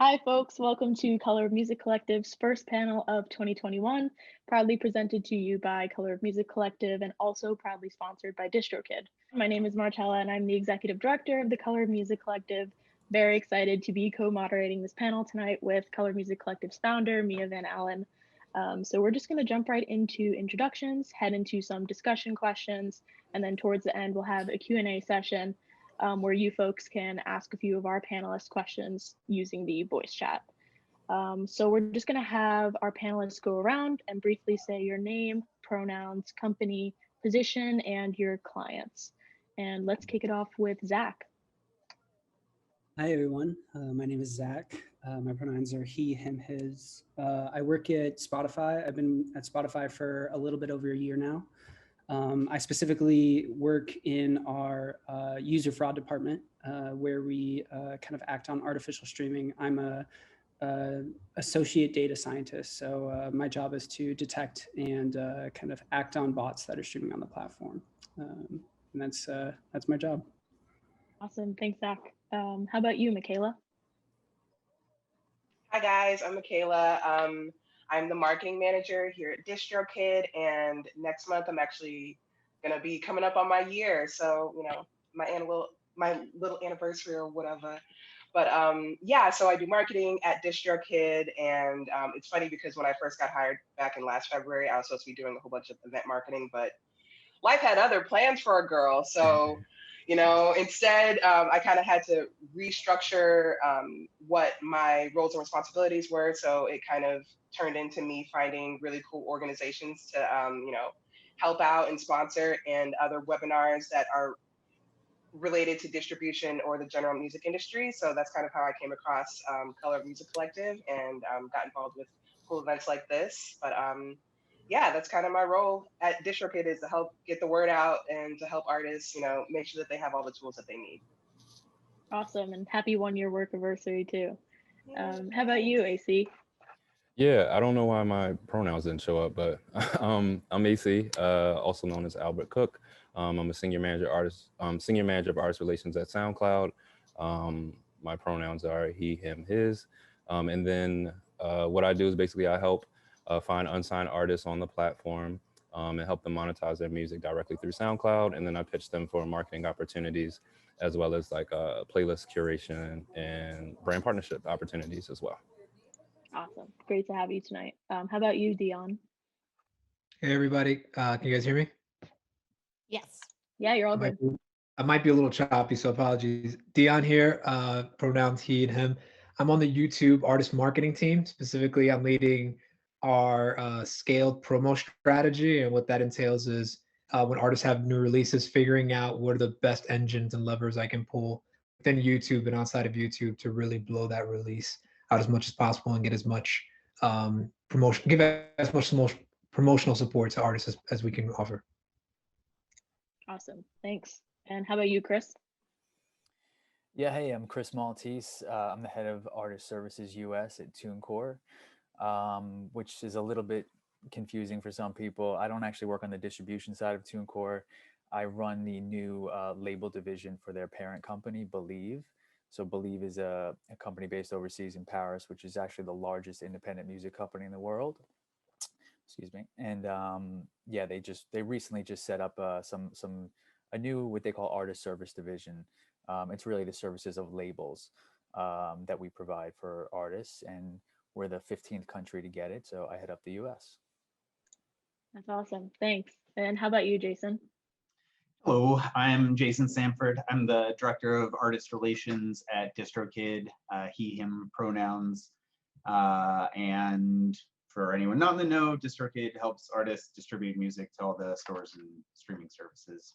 Hi, folks. Welcome to Color of Music Collective's first panel of 2021, proudly presented to you by Color of Music Collective and also proudly sponsored by DistroKid. My name is Marcella, and I'm the executive director of the Color of Music Collective. Very excited to be co-moderating this panel tonight with Color of Music Collective's founder, Mia Van Allen. So we're just going to jump right into introductions, head into some discussion questions, and then towards the end, we'll have a Q&A session where you folks can ask a few of our panelists questions using the voice chat. So we're just going to have our panelists go around and briefly say your name, pronouns, company, position, and your clients. And let's kick it off with Zach. Hi, everyone. My name is Zach. My pronouns are he, him, his. I work at Spotify. I've been at Spotify for a little bit over a year now. I specifically work in our user fraud department, where we kind of act on artificial streaming. I'm a associate data scientist, so my job is to detect and kind of act on bots that are streaming on the platform. And that's my job. Awesome, thanks, Zach. How about you, Mikaela? Hi guys, I'm Mikaela. I'm the marketing manager here at DistroKid, and next month I'm actually gonna be coming up on my year, so you know, my little anniversary or whatever. But yeah, so I do marketing at DistroKid, and it's funny because when I first got hired back in last February, I was supposed to be doing a whole bunch of event marketing, but life had other plans for a girl, so. You know, instead, I kind of had to restructure what my roles and responsibilities were. So it kind of turned into me finding really cool organizations to, you know, help out and sponsor, and other webinars that are related to distribution or the general music industry. So that's kind of how I came across Color of Music Collective and got involved with cool events like this. But yeah, that's kind of my role at DistroKid, is to help get the word out and to help artists, you know, make sure that they have all the tools that they need. Awesome, and happy 1 year work anniversary too. How about you, AC? Yeah, I don't know why my pronouns didn't show up, but I'm AC, also known as Albert Cooke. I'm a senior manager of artist relations at SoundCloud. My pronouns are he, him, his. And then what I do is basically I help find unsigned artists on the platform and help them monetize their music directly through SoundCloud. And then I pitch them for marketing opportunities, as well as like playlist curation and brand partnership opportunities as well. Awesome, great to have you tonight. How about you, Dion? Hey everybody, can you guys hear me? Yes. Yeah, you're all good. I might be a little choppy, so apologies. Dion here, pronouns he and him. I'm on the YouTube artist marketing team. Specifically, I'm leading our scaled promo strategy, and what that entails is when artists have new releases, figuring out what are the best engines and levers I can pull within YouTube and outside of YouTube to really blow that release out as much as possible and get as much promotion, give as much promotional support to artists as we can offer. Awesome, thanks. And how about you, Chris? Yeah, hey, I'm Chris Maltese. I'm the head of Artist Services US at Tunecore, which is a little bit confusing for some people. I don't actually work on the distribution side of Tunecore. I run the new label division for their parent company, Believe. So Believe is a company based overseas in Paris, which is actually the largest independent music company in the world. Excuse me. And yeah, they recently just set up a new what they call artist service division. It's really the services of labels that we provide for artists, and we're the 15th country to get it. So I head up the US. That's awesome. Thanks. And how about you, Jasen? Hello, I'm Jasen Samford. I'm the Director of Artist Relations at DistroKid, he, him pronouns. And for anyone not in the know, DistroKid helps artists distribute music to all the stores and streaming services.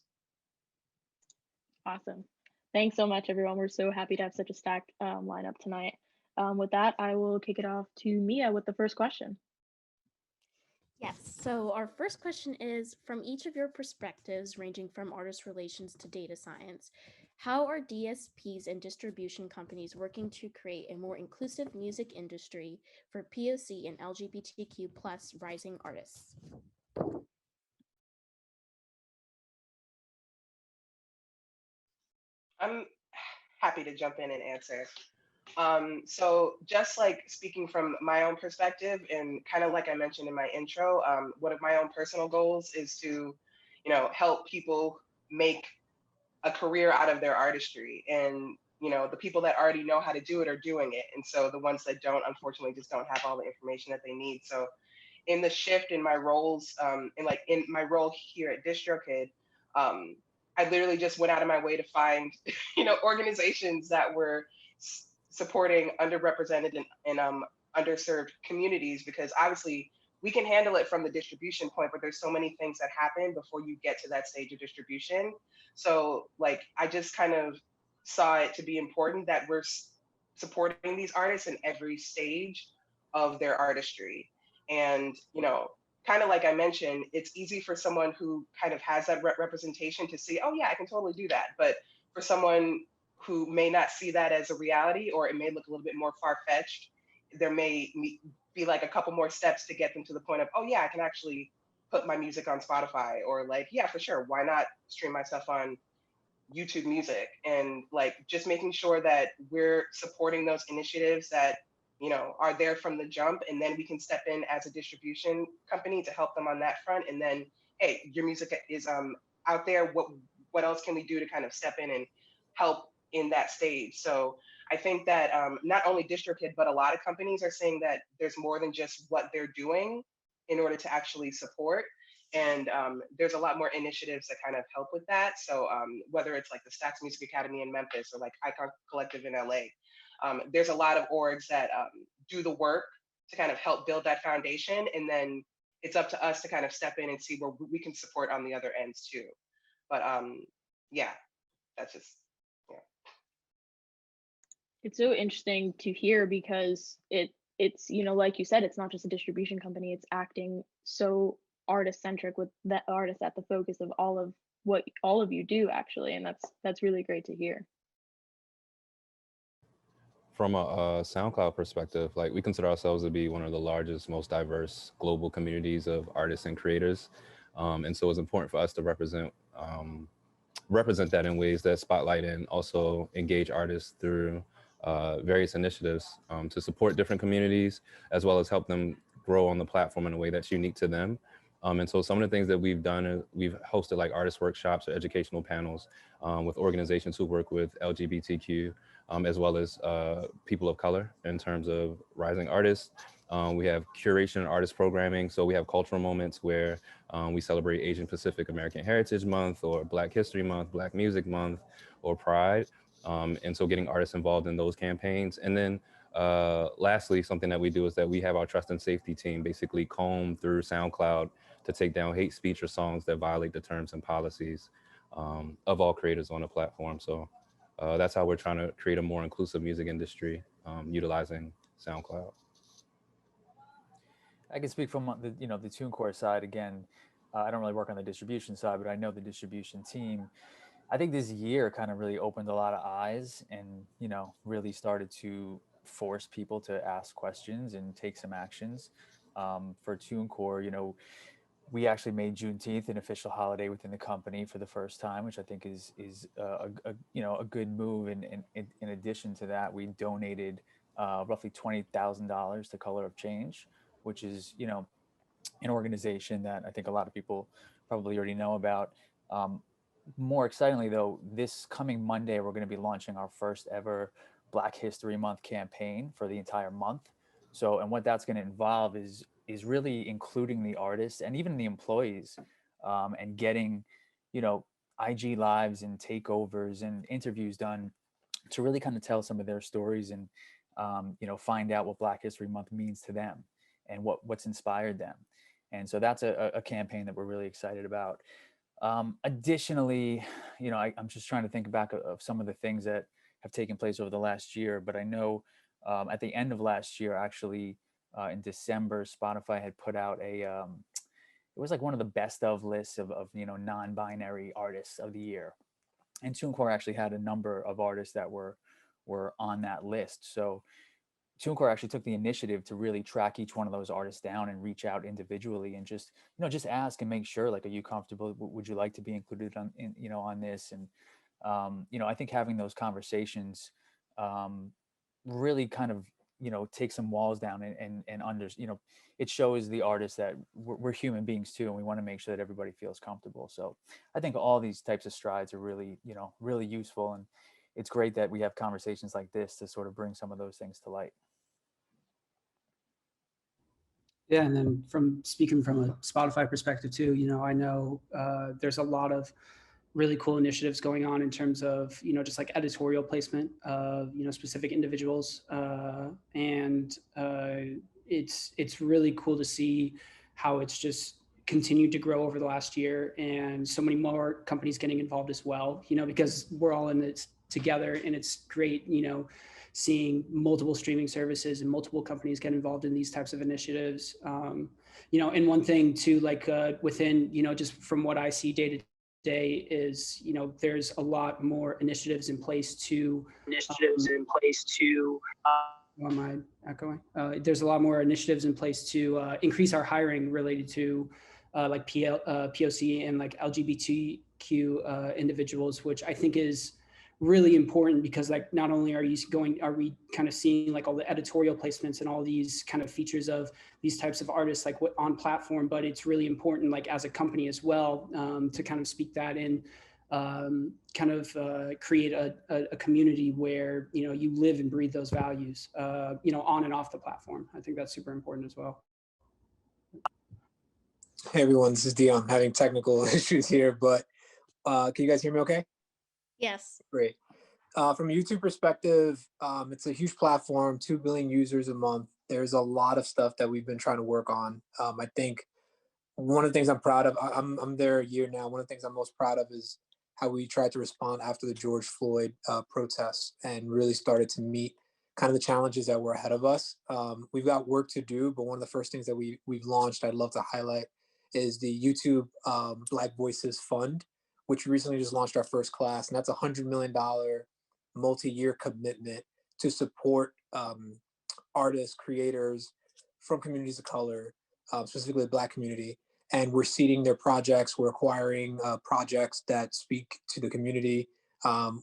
Awesome. Thanks so much, everyone. We're so happy to have such a stacked lineup tonight. With that, I will kick it off to Mia with the first question. Yes, so our first question is, from each of your perspectives, ranging from artist relations to data science, how are DSPs and distribution companies working to create a more inclusive music industry for POC and LGBTQ+ rising artists? I'm happy to jump in and answer. So just like speaking from my own perspective and kind of like I mentioned in my intro, one of my own personal goals is to, help people make a career out of their artistry. And, the people that already know how to do it are doing it. And so the ones that don't, unfortunately, just don't have all the information that they need. So in the shift in my roles, in my role here at DistroKid, I literally just went out of my way to find, organizations that were supporting underrepresented and underserved communities, because obviously we can handle it from the distribution point, but there's so many things that happen before you get to that stage of distribution. So like, I just kind of saw it to be important that we're supporting these artists in every stage of their artistry. And, kind of like I mentioned, it's easy for someone who kind of has that representation to see, oh yeah, I can totally do that. But for someone who may not see that as a reality, or it may look a little bit more far-fetched, there may be like a couple more steps to get them to the point of, oh yeah, I can actually put my music on Spotify, or like, yeah, for sure, why not stream my stuff on YouTube Music? And like, just making sure that we're supporting those initiatives that, are there from the jump, and then we can step in as a distribution company to help them on that front. And then, hey, your music is out there. What else can we do to kind of step in and help in that stage? So I think that not only DistroKid, but a lot of companies are saying that there's more than just what they're doing in order to actually support. And there's a lot more initiatives that kind of help with that. So whether it's like the Stax Music Academy in Memphis, or like Icon Collective in LA, there's a lot of orgs that do the work to kind of help build that foundation. And then it's up to us to kind of step in and see where we can support on the other ends too. But yeah, that's just, yeah. It's so interesting to hear, because it's like you said, it's not just a distribution company, it's acting so artist centric, with that artist at the focus of all of what all of you do actually. And that's really great to hear. From a SoundCloud perspective, like, we consider ourselves to be one of the largest, most diverse global communities of artists and creators. And so it's important for us to represent that in ways that spotlight and also engage artists through various initiatives to support different communities, as well as help them grow on the platform in a way that's unique to them. And so some of the things that we've done is we've hosted like artist workshops or educational panels with organizations who work with LGBTQ, as well as people of color in terms of rising artists. We have curation and artist programming. So we have cultural moments where we celebrate Asian Pacific American Heritage Month, or Black History Month, Black Music Month, or Pride. And so getting artists involved in those campaigns. And then lastly, something that we do is that we have our trust and safety team basically comb through SoundCloud to take down hate speech or songs that violate the terms and policies of all creators on the platform. So that's how we're trying to create a more inclusive music industry utilizing SoundCloud. I can speak from the the Tunecore side again. I don't really work on the distribution side, but I know the distribution team. I think this year kind of really opened a lot of eyes, and really started to force people to ask questions and take some actions. For Tunecore, we actually made Juneteenth an official holiday within the company for the first time, which I think is a good move. And in addition to that, we donated roughly $20,000 to Color of Change, which is an organization that I think a lot of people probably already know about. More excitingly, though, this coming Monday, we're going to be launching our first ever Black History Month campaign for the entire month. So, and what that's going to involve is really including the artists and even the employees, and getting, IG lives and takeovers and interviews done to really kind of tell some of their stories and, find out what Black History Month means to them and what's inspired them. And so that's a campaign that we're really excited about. Additionally, I'm just trying to think back of some of the things that have taken place over the last year, but I know at the end of last year, actually in December, Spotify had put out it was like one of the best of lists of non-binary artists of the year. And TuneCore actually had a number of artists that were on that list. So TuneCore actually took the initiative to really track each one of those artists down and reach out individually and just ask and make sure, like, are you comfortable? Would you like to be included on this? And I think having those conversations really kind of, take some walls down and under, it shows the artist that we're human beings too, and we want to make sure that everybody feels comfortable. So I think all these types of strides are really, really useful, and it's great that we have conversations like this to sort of bring some of those things to light. Yeah, and then speaking from a Spotify perspective too, I know there's a lot of really cool initiatives going on in terms of, just like editorial placement of, specific individuals. And it's really cool to see how it's just continued to grow over the last year, and so many more companies getting involved as well, because we're all in this together, and it's great, seeing multiple streaming services and multiple companies get involved in these types of initiatives. And one thing too, like within, just from what I see day to day is, there's a lot more initiatives in place to am I echoing? There's a lot more initiatives in place to increase our hiring related to like POC and like LGBTQ individuals, which I think is really important, because like not only are we kind of seeing like all the editorial placements and all these kind of features of these types of artists like on platform, but it's really important like as a company as well, to kind of speak that in, create a community where you live and breathe those values on and off the platform. I think that's super important as well. Hey everyone, this is Dion. I'm having technical issues here, but can you guys hear me okay? Yes. Great. From a YouTube perspective, it's a huge platform, 2 billion users a month. There's a lot of stuff that we've been trying to work on. I think one of the things I'm proud of, I'm there a year now. One of the things I'm most proud of is how we tried to respond after the George Floyd protests and really started to meet kind of the challenges that were ahead of us. We've got work to do, but one of the first things that we've launched, I'd love to highlight, is the YouTube Black Voices Fund, which we recently just launched our first class, and that's $100 million multi-year commitment to support artists, creators from communities of color, specifically the Black community. And we're seeding their projects. We're acquiring projects that speak to the community.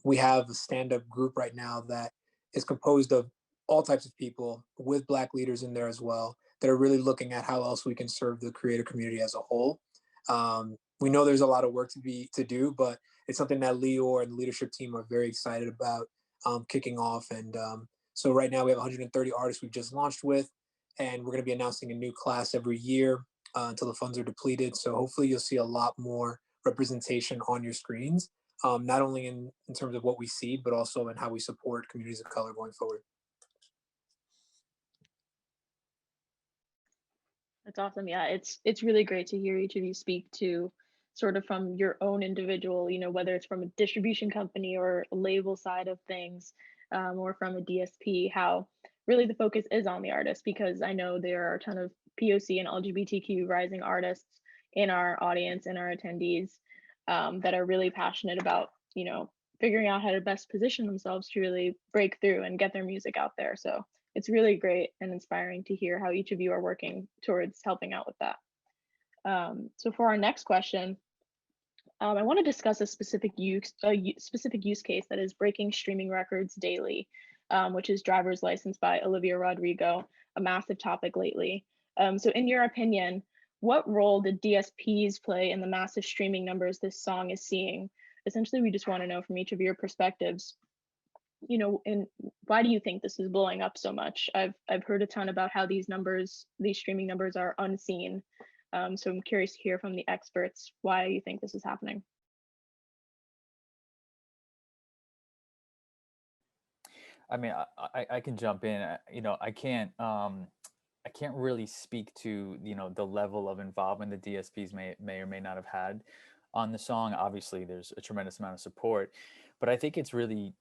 We have a stand-up group right now that is composed of all types of people, with Black leaders in there as well, that are really looking at how else we can serve the creator community as a whole. We know there's a lot of work to do, but it's something that Lior and the leadership team are very excited about kicking off. And so right now we have 130 artists we've just launched with, and we're going to be announcing a new class every year until the funds are depleted. So hopefully you'll see a lot more representation on your screens, not only in terms of what we see, but also in how we support communities of color going forward. That's awesome. Yeah, it's really great to hear each of you speak to sort of from your own individual, whether it's from a distribution company or a label side of things, or from a DSP, how really the focus is on the artist, because I know there are a ton of POC and LGBTQ rising artists in our audience and our attendees, that are really passionate about, figuring out how to best position themselves to really break through and get their music out there. So it's really great and inspiring to hear how each of you are working towards helping out with that. So for our next question, I want to discuss a specific use case that is breaking streaming records daily, which is Driver's License by Olivia Rodrigo, a massive topic lately. So in your opinion, what role did DSPs play in the massive streaming numbers this song is seeing? Essentially, we just want to know from each of your perspectives, and why do you think this is blowing up so much? I've heard a ton about how these streaming numbers are unseen. So I'm curious to hear from the experts why you think this is happening. I mean, I can jump in. I can't really speak to the level of involvement the DSPs may or may not have had on the song. Obviously, there's a tremendous amount of support, but I think it's really,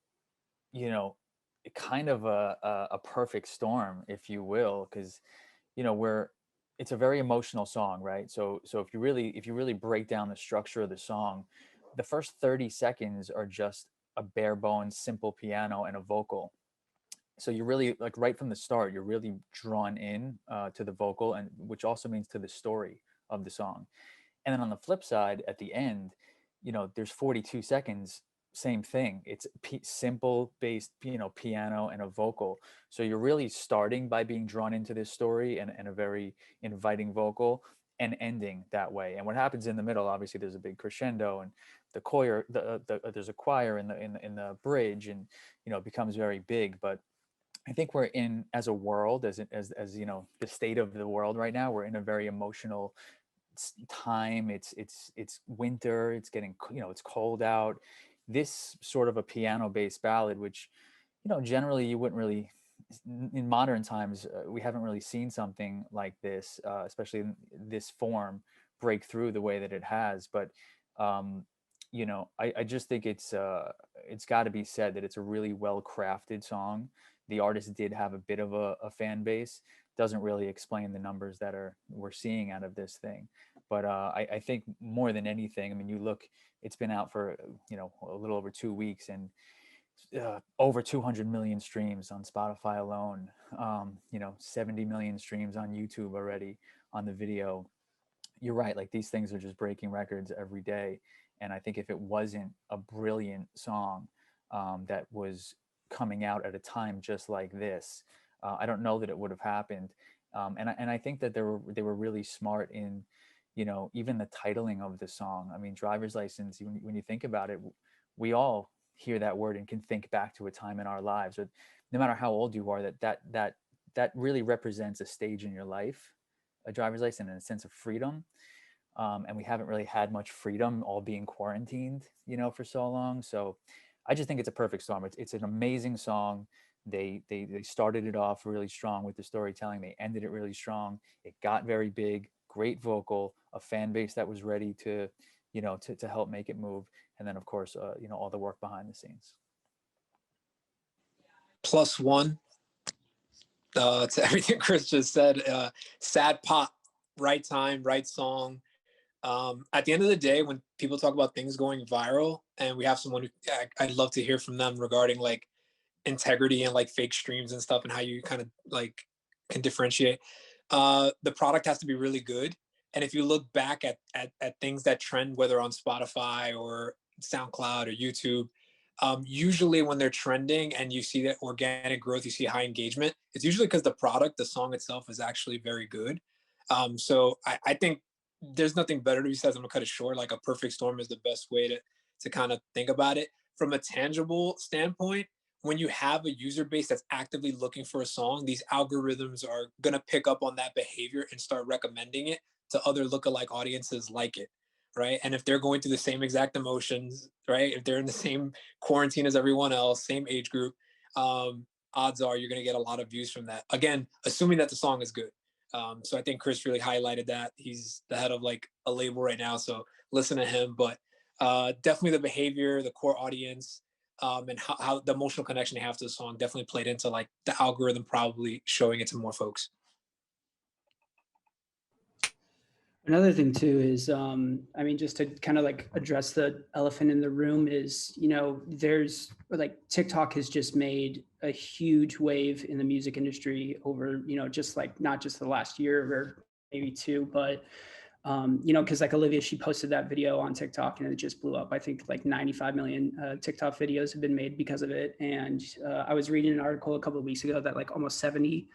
kind of a perfect storm, if you will, because it's a very emotional song, right? So if you really break down the structure of the song, the first 30 seconds are just a bare bones simple piano and a vocal. So you're really, like, right from the start, you're really drawn in to the vocal, and which also means to the story of the song. And then on the flip side, at the end, there's 42 seconds same thing. It's simple based, piano and a vocal. So you're really starting by being drawn into this story and a very inviting vocal, and ending that way. And what happens in the middle, obviously there's a big crescendo, and the choir, there's a choir in the bridge, and it becomes very big. But I think we're in, as a world, as the state of the world right now, we're in a very emotional time. It's winter. It's getting, it's cold out. This sort of a piano-based ballad, which generally you wouldn't really, in modern times, we haven't really seen something like this, especially in this form, break through the way that it has. But I just think it's got to be said that it's a really well crafted song. The artist did have a bit of a fan base. Doesn't really explain the numbers that we're seeing out of this thing. But I think more than anything, I mean, you look, it's been out for a little over 2 weeks, and over 200 million streams on Spotify alone. 70 million streams on YouTube already on the video. You're right, like these things are just breaking records every day. And I think if it wasn't a brilliant song that was coming out at a time just like this, I don't know that it would have happened. And I think that they were really smart in, even the titling of the song. I mean, driver's license, when you think about it, we all hear that word and can think back to a time in our lives, or no matter how old you are, that really represents a stage in your life, a driver's license, and a sense of freedom. And we haven't really had much freedom, all being quarantined, for so long. So I just think it's a perfect song. It's an amazing song. They started it off really strong with the storytelling. They ended it really strong. It got very big, great vocal, a fan base that was ready to help make it move. And then of course, all the work behind the scenes. +1 to everything Chris just said. Sad pop, right time, right song. At the end of the day, when people talk about things going viral, and we have someone who I'd love to hear from them regarding like integrity and like fake streams and stuff, and how you kind of like can differentiate. The product has to be really good. And if you look back at things that trend, whether on Spotify or SoundCloud or YouTube, usually when they're trending and you see that organic growth, you see high engagement, it's usually because the product, the song itself, is actually very good. So I think there's nothing better to be said. I'm gonna cut it short. Like a perfect storm is the best way to kind of think about it. From a tangible standpoint, when you have a user base that's actively looking for a song, these algorithms are gonna pick up on that behavior and start recommending it to other lookalike audiences like it, right? And if they're going through the same exact emotions, right? If they're in the same quarantine as everyone else, same age group, odds are you're gonna get a lot of views from that. Again, assuming that the song is good. So I think Chris really highlighted that. He's the head of like a label right now, so listen to him. But definitely the behavior, the core audience, and how the emotional connection they have to the song definitely played into like the algorithm probably showing it to more folks. Another thing too is, I mean, just to kind of like address the elephant in the room is, there's like TikTok has just made a huge wave in the music industry over, just like not just the last year or maybe two, but, because like Olivia, she posted that video on TikTok and it just blew up. I think like 95 million TikTok videos have been made because of it. And I was reading an article a couple of weeks ago that like almost 70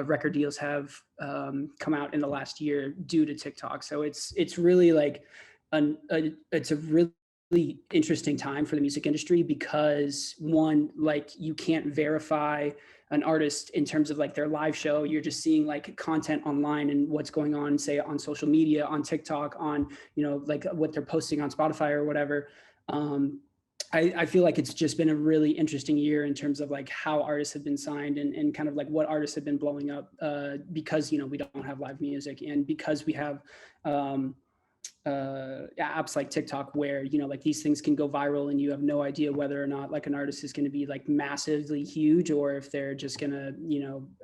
record deals have come out in the last year due to TikTok. So it's really like it's a really interesting time for the music industry because one, like you can't verify an artist in terms of like their live show. You're just seeing like content online and what's going on, say on social media, on TikTok, on, like what they're posting on Spotify or whatever. I feel like it's just been a really interesting year in terms of like how artists have been signed and kind of like what artists have been blowing up because, we don't have live music and because we have apps like TikTok where, like these things can go viral and you have no idea whether or not like an artist is going to be like massively huge or if they're just going to,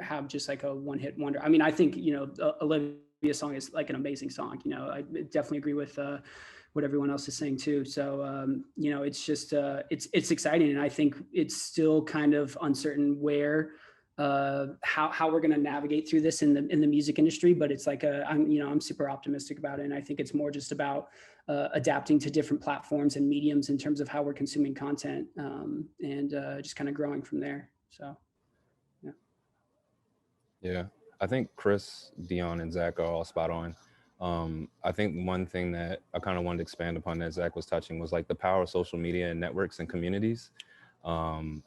have just like a one hit wonder. I mean, I think, Olivia's song is like an amazing song. I definitely agree with what everyone else is saying too. So, it's just, it's exciting. And I think it's still kind of uncertain where, how we're going to navigate through this in the music industry, but it's like, I'm super optimistic about it. And I think it's more just about, adapting to different platforms and mediums in terms of how we're consuming content, and just kind of growing from there. So, yeah. Yeah, I think Chris, Dion, and Zach are all spot on. I think one thing that I kind of wanted to expand upon that Zach was touching was like the power of social media and networks and communities. And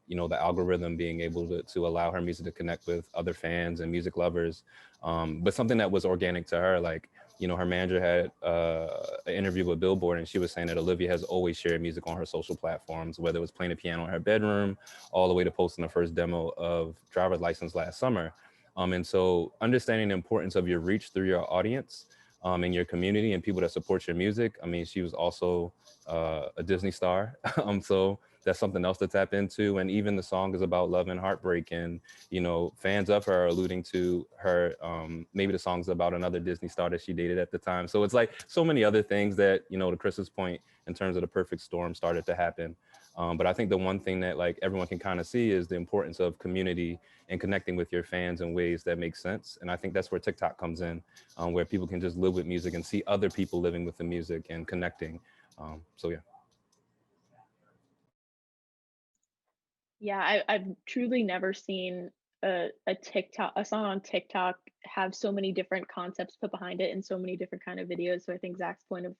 the algorithm being able to allow her music to connect with other fans and music lovers, but something that was organic to her. Like, her manager had an interview with Billboard, and she was saying that Olivia has always shared music on her social platforms, whether it was playing the piano in her bedroom, all the way to posting the first demo of Driver's License last summer. And so understanding the importance of your reach through your audience, and your community and people that support your music. I mean, she was also a Disney star. So that's something else to tap into. And even the song is about love and heartbreak. And, fans of her are alluding to her, maybe the song's about another Disney star that she dated at the time. So it's like so many other things that, to Chris's point, in terms of the perfect storm started to happen. But I think the one thing that like everyone can kind of see is the importance of community and connecting with your fans in ways that make sense. And I think that's where TikTok comes in, where people can just live with music and see other people living with the music and connecting. So yeah. Yeah, I've truly never seen a song on TikTok have so many different concepts put behind it and so many different kind of videos. So I think Zach's point of,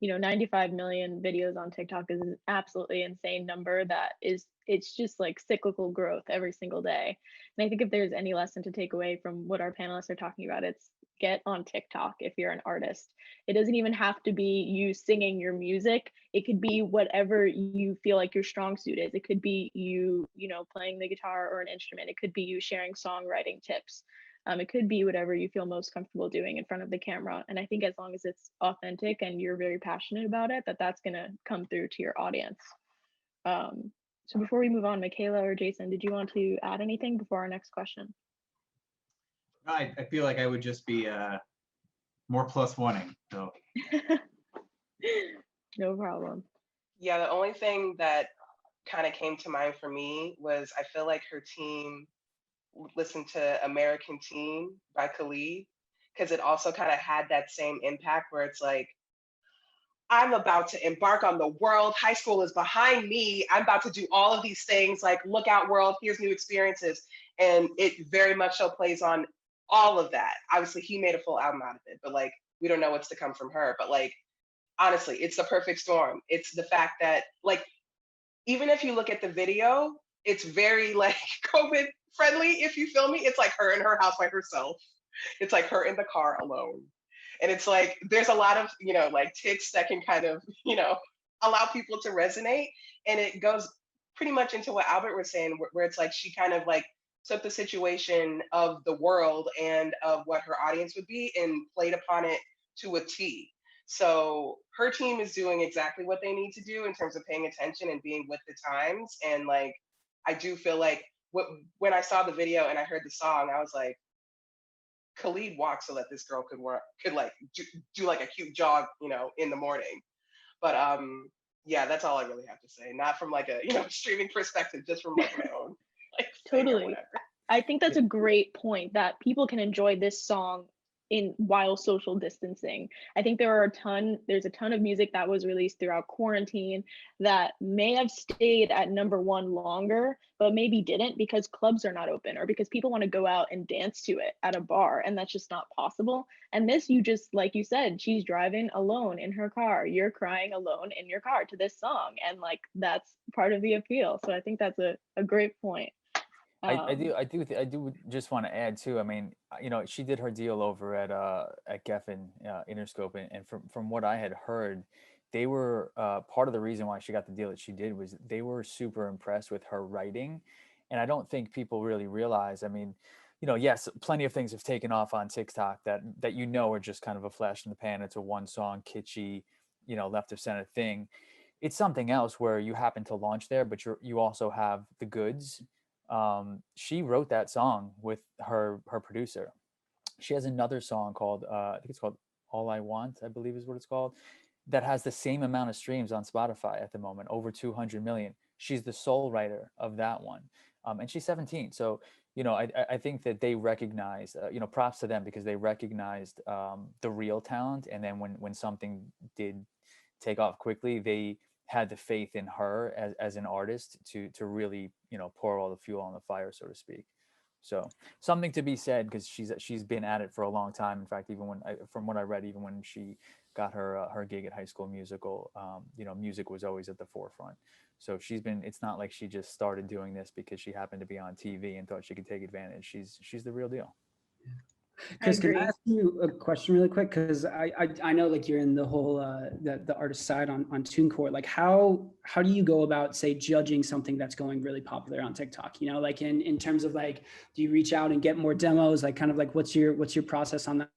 95 million videos on TikTok is an absolutely insane number. It's just like cyclical growth every single day. And I think if there's any lesson to take away from what our panelists are talking about, it's get on TikTok if you're an artist. It doesn't even have to be you singing your music. It could be whatever you feel like your strong suit is. It could be you, playing the guitar or an instrument. It could be you sharing songwriting tips. It could be whatever you feel most comfortable doing in front of the camera. And I think as long as it's authentic and you're very passionate about it, that's going to come through to your audience. So before we move on, Mikaela or Jasen, did you want to add anything before our next question? I feel like I would just be more plus oneing. So no problem. Yeah, the only thing that kind of came to mind for me was I feel like her team listened to American Teen by Khalid, because it also kind of had that same impact where it's like, I'm about to embark on the world. High school is behind me. I'm about to do all of these things. Like, look out, world. Here's new experiences. And it very much so plays on all of that. Obviously, he made a full album out of it, but like, we don't know what's to come from her. But like, honestly, it's the perfect storm. It's the fact that like, even if you look at the video, it's very like COVID friendly, if you feel me. It's like her in her house by herself. It's like her in the car alone. And it's like, there's a lot of, like tics that can kind of, allow people to resonate. And it goes pretty much into what Albert was saying, where it's like, she kind of like took the situation of the world and of what her audience would be and played upon it to a T. So her team is doing exactly what they need to do in terms of paying attention and being with the times. And like, I do feel like when I saw the video and I heard the song, I was like, Khalid walked so that this girl could like do like a cute jog, in the morning. But yeah, that's all I really have to say. Not from like a streaming perspective, just from like my own like totally. I think that's a great point, that people can enjoy this song while social distancing. I think there's a ton of music that was released throughout quarantine that may have stayed at #1 longer, but maybe didn't because clubs are not open or because people want to go out and dance to it at a bar, and that's just not possible. And this, you just, like you said, she's driving alone in her car, you're crying alone in your car to this song, and like that's part of the appeal. So I think that's a great point. I do just want to add too. I mean, she did her deal over at Geffen Interscope, and from what I had heard, they were part of the reason why she got the deal that she did was they were super impressed with her writing, and I don't think people really realize. I mean, yes, plenty of things have taken off on TikTok that are just kind of a flash in the pan. It's a one song kitschy, left of center thing. It's something else where you happen to launch there, but you also have the goods. She wrote that song with her producer. She has another song called I think it's called All I Want, I believe is what it's called, that has the same amount of streams on Spotify at the moment, over 200 million. She's the sole writer of that one, and she's 17. So you know, I think that they recognized, you know, props to them because they recognized the real talent. And then when something did take off quickly, they had the faith in her as an artist to really, you know, pour all the fuel on the fire, so to speak. So something to be said because she's been at it for a long time. In fact, even from what I read, even when she got her gig at High School Musical, you know, music was always at the forefront. So it's not like she just started doing this because she happened to be on TV and thought she could take advantage. She's the real deal. Chris, can I ask you a question really quick? Because I know like you're in the whole the artist side on Tunecore. Like how do you go about, say, judging something that's going really popular on TikTok? You know, like in terms of like, do you reach out and get more demos? Like kind of like what's your process on that?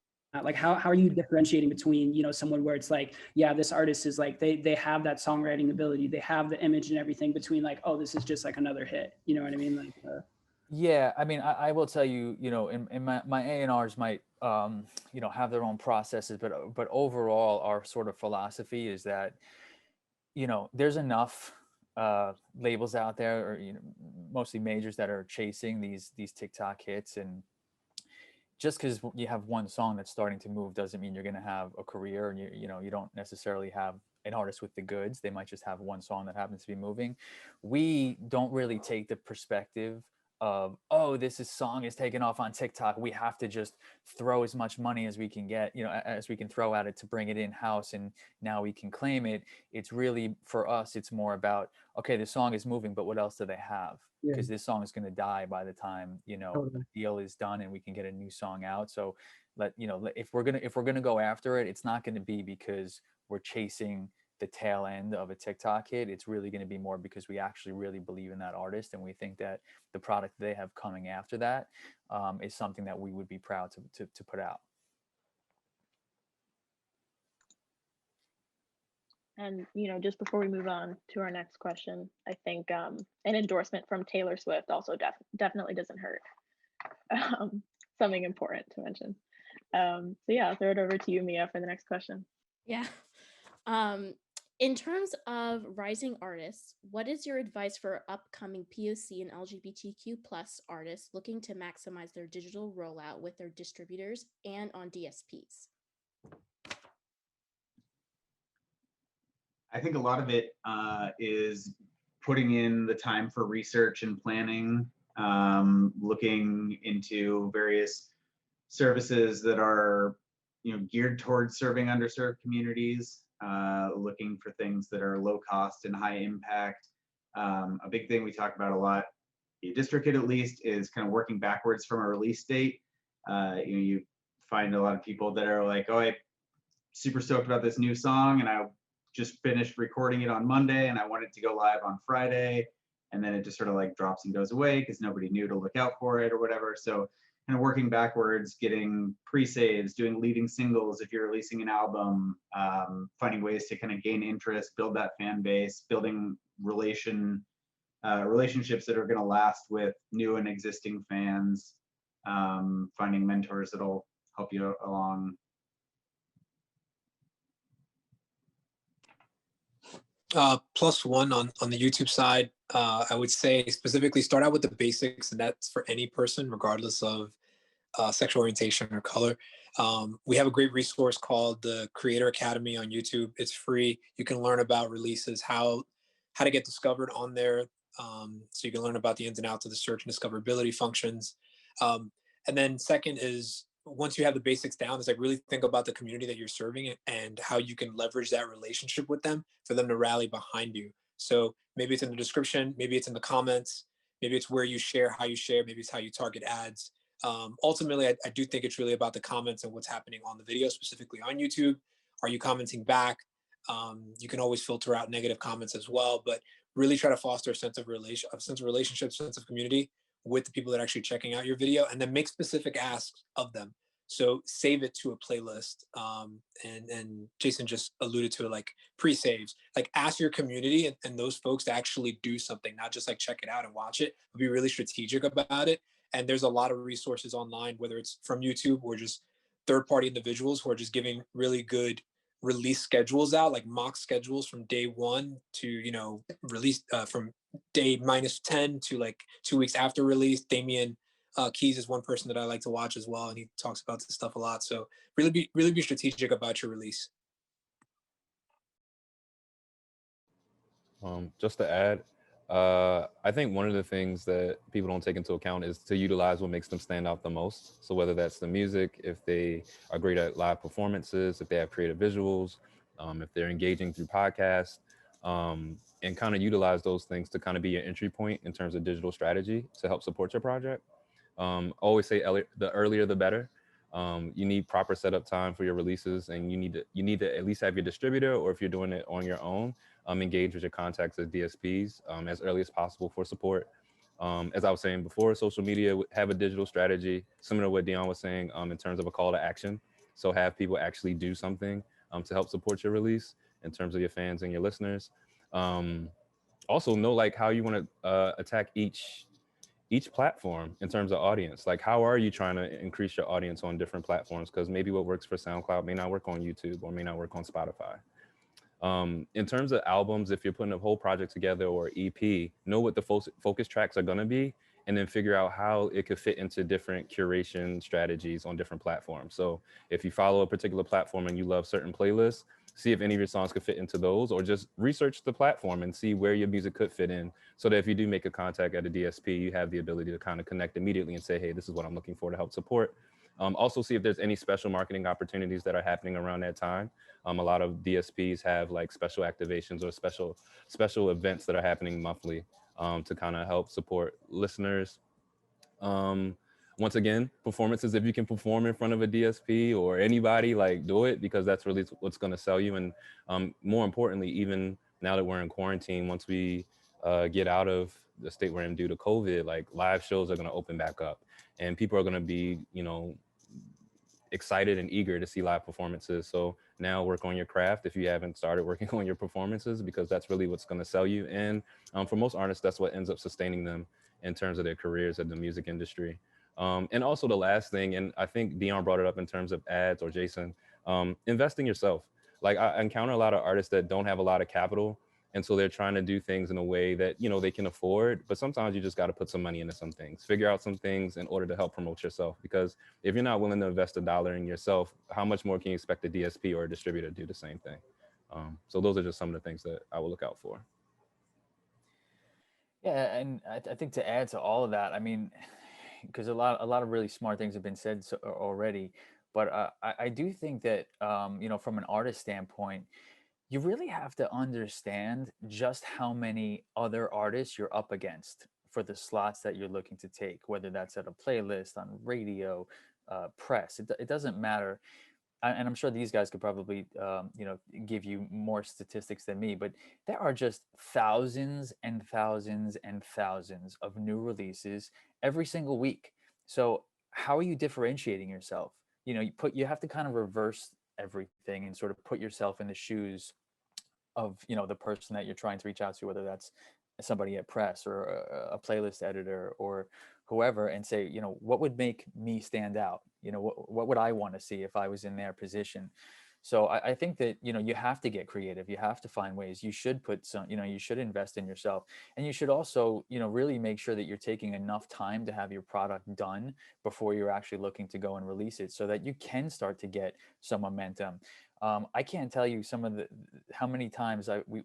Like how are you differentiating between, you know, someone where it's like, yeah, this artist is like they have that songwriting ability, they have the image and everything, between like, oh, this is just like another hit. You know what I mean? Like Yeah, I mean, I will tell you, you know, in my A&Rs might, you know, have their own processes, but overall, our sort of philosophy is that, you know, there's enough labels out there, or you know, mostly majors that are chasing these TikTok hits, and just because you have one song that's starting to move doesn't mean you're going to have a career, and you know, you don't necessarily have an artist with the goods. They might just have one song that happens to be moving. We don't really take the perspective of, oh, song is taking off on TikTok, we have to just throw as much money as we can get, you know, as we can throw at it to bring it in house, and now we can claim it. It's really, for us, it's more about, okay, the song is moving, but what else do they have? Because this song is going to die by the time, you know, the deal is done and we can get a new song out. So if we're gonna go after it, it's not going to be because we're chasing the tail end of a TikTok hit. It's really going to be more because we actually really believe in that artist, and we think that the product they have coming after that is something that we would be proud to put out. And, you know, just before we move on to our next question, I think an endorsement from Taylor Swift also definitely doesn't hurt. Something important to mention. So yeah, I'll throw it over to you, Mia, for the next question. Yeah. In terms of rising artists, what is your advice for upcoming POC and LGBTQ+ artists looking to maximize their digital rollout with their distributors and on DSPs? I think a lot of it is putting in the time for research and planning, looking into various services that are, you know, geared towards serving underserved communities, looking for things that are low cost and high impact. A big thing we talk about a lot, DistroKid at least, is kind of working backwards from a release date. You know, you find a lot of people that are like, oh, I'm super stoked about this new song, and I just finished recording it on Monday and I want it to go live on Friday, and then it just sort of like drops and goes away because nobody knew to look out for it or whatever. So kind of working backwards, getting pre-saves, doing leading singles if you're releasing an album, finding ways to kind of gain interest, build that fan base, building relationships that are going to last with new and existing fans, finding mentors that'll help you along. +1 on the YouTube side, I would say specifically start out with the basics, and that's for any person, regardless of sexual orientation or color. We have a great resource called the Creator Academy on YouTube. It's free. You can learn about releases, how to get discovered on there. So you can learn about the ins and outs of the search and discoverability functions. And then second is, once you have the basics down, is like really think about the community that you're serving and how you can leverage that relationship with them for them to rally behind you. So maybe it's in the description, maybe it's in the comments, maybe it's where you share, how you share, maybe it's how you target ads. Ultimately, I do think it's really about the comments and what's happening on the video, specifically on YouTube. Are you commenting back? You can always filter out negative comments as well, but really try to foster a sense of relationship, sense of community with the people that are actually checking out your video, and then make specific asks of them. So save it to a playlist. And Jason just alluded to it, like pre-saves, like ask your community and those folks to actually do something, not just like check it out and watch it, but be really strategic about it. And there's a lot of resources online, whether it's from YouTube or just third-party individuals who are just giving really good release schedules out, like mock schedules from day 1 to, you know, release from day -10 to like 2 weeks after release. Damien Keys is one person that I like to watch as well, and he talks about this stuff a lot. So really be strategic about your release. Just to add, I think one of the things that people don't take into account is to utilize what makes them stand out the most. So whether that's the music, if they are great at live performances, if they have creative visuals, if they're engaging through podcasts, and kind of utilize those things to kind of be your entry point in terms of digital strategy to help support your project. Always say the earlier the better. You need proper setup time for your releases, and you need to at least have your distributor, or if you're doing it on your own, engage with your contacts as DSPs as early as possible for support. As I was saying before, social media have a digital strategy similar to what Dion was saying in terms of a call to action. So have people actually do something to help support your release in terms of your fans and your listeners. Also know like how you want to attack each platform in terms of audience. Like how are you trying to increase your audience on different platforms? Because maybe what works for SoundCloud may not work on YouTube or may not work on Spotify. In terms of albums, if you're putting a whole project together or EP, know what the focus tracks are going to be, and then figure out how it could fit into different curation strategies on different platforms. So if you follow a particular platform and you love certain playlists, see if any of your songs could fit into those, or just research the platform and see where your music could fit in, so that if you do make a contact at a DSP, you have the ability to kind of connect immediately and say, hey, this is what I'm looking for to help support. Also see if there's any special marketing opportunities that are happening around that time. A lot of DSPs have like special activations or special events that are happening monthly to kind of help support listeners. Once again, performances, if you can perform in front of a DSP or anybody, like do it, because that's really what's going to sell you. And more importantly, even now that we're in quarantine, once we get out of the state we're in due to COVID, like live shows are going to open back up, and people are going to be, excited and eager to see live performances. So now work on your craft if you haven't started working on your performances, because that's really what's going to sell you. And for most artists, that's what ends up sustaining them in terms of their careers in the music industry. And also the last thing, and I think Dion brought it up in terms of ads, or Jasen, invest in yourself. Like I encounter a lot of artists that don't have a lot of capital, and so they're trying to do things in a way that, they can afford. But sometimes you just got to put some money into some things, figure out some things in order to help promote yourself. Because if you're not willing to invest $1 in yourself, how much more can you expect a DSP or a distributor to do the same thing? So those are just some of the things that I will look out for. Yeah, and I think to add to all of that, I mean, because a lot of really smart things have been said already, but I do think that from an artist standpoint, you really have to understand just how many other artists you're up against for the slots that you're looking to take, whether that's at a playlist, on radio, press. It doesn't matter. And I'm sure these guys could probably, give you more statistics than me, but there are just thousands and thousands and thousands of new releases every single week. So how are you differentiating yourself? You have to kind of reverse everything and sort of put yourself in the shoes of the person that you're trying to reach out to, whether that's somebody at press or a playlist editor or whoever, and say, what would make me stand out? What would I want to see if I was in their position? So I think that you have to get creative. You have to find ways. You should put some, you should invest in yourself, and you should also really make sure that you're taking enough time to have your product done before you're actually looking to go and release it, so that you can start to get some momentum. I can't tell you how many times we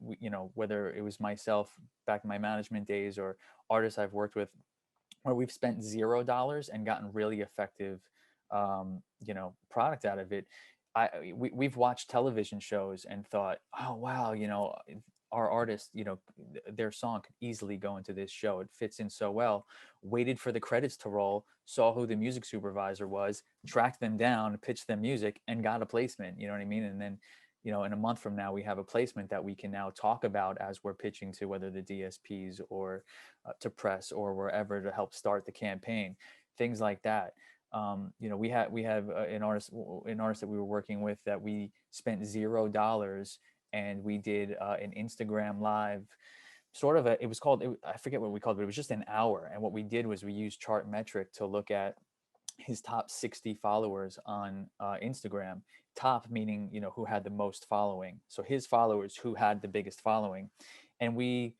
whether it was myself back in my management days or artists I've worked with, where we've spent $0 and gotten really effective, product out of it. We've watched television shows and thought, oh wow, our artist, their song could easily go into this show. It fits in so well. Waited for the credits to roll, saw who the music supervisor was, tracked them down, pitched them music, and got a placement. You know what I mean? And then, in a month from now, we have a placement that we can now talk about as we're pitching to whether the DSPs or to press or wherever to help start the campaign. Things like that. We have an artist that we were working with that we spent $0, and we did an Instagram live, I forget what we called it, but it was just an hour. And what we did was we used Chartmetric to look at his top 60 followers on Instagram. Top meaning, who had the most following. So his followers who had the biggest following. And we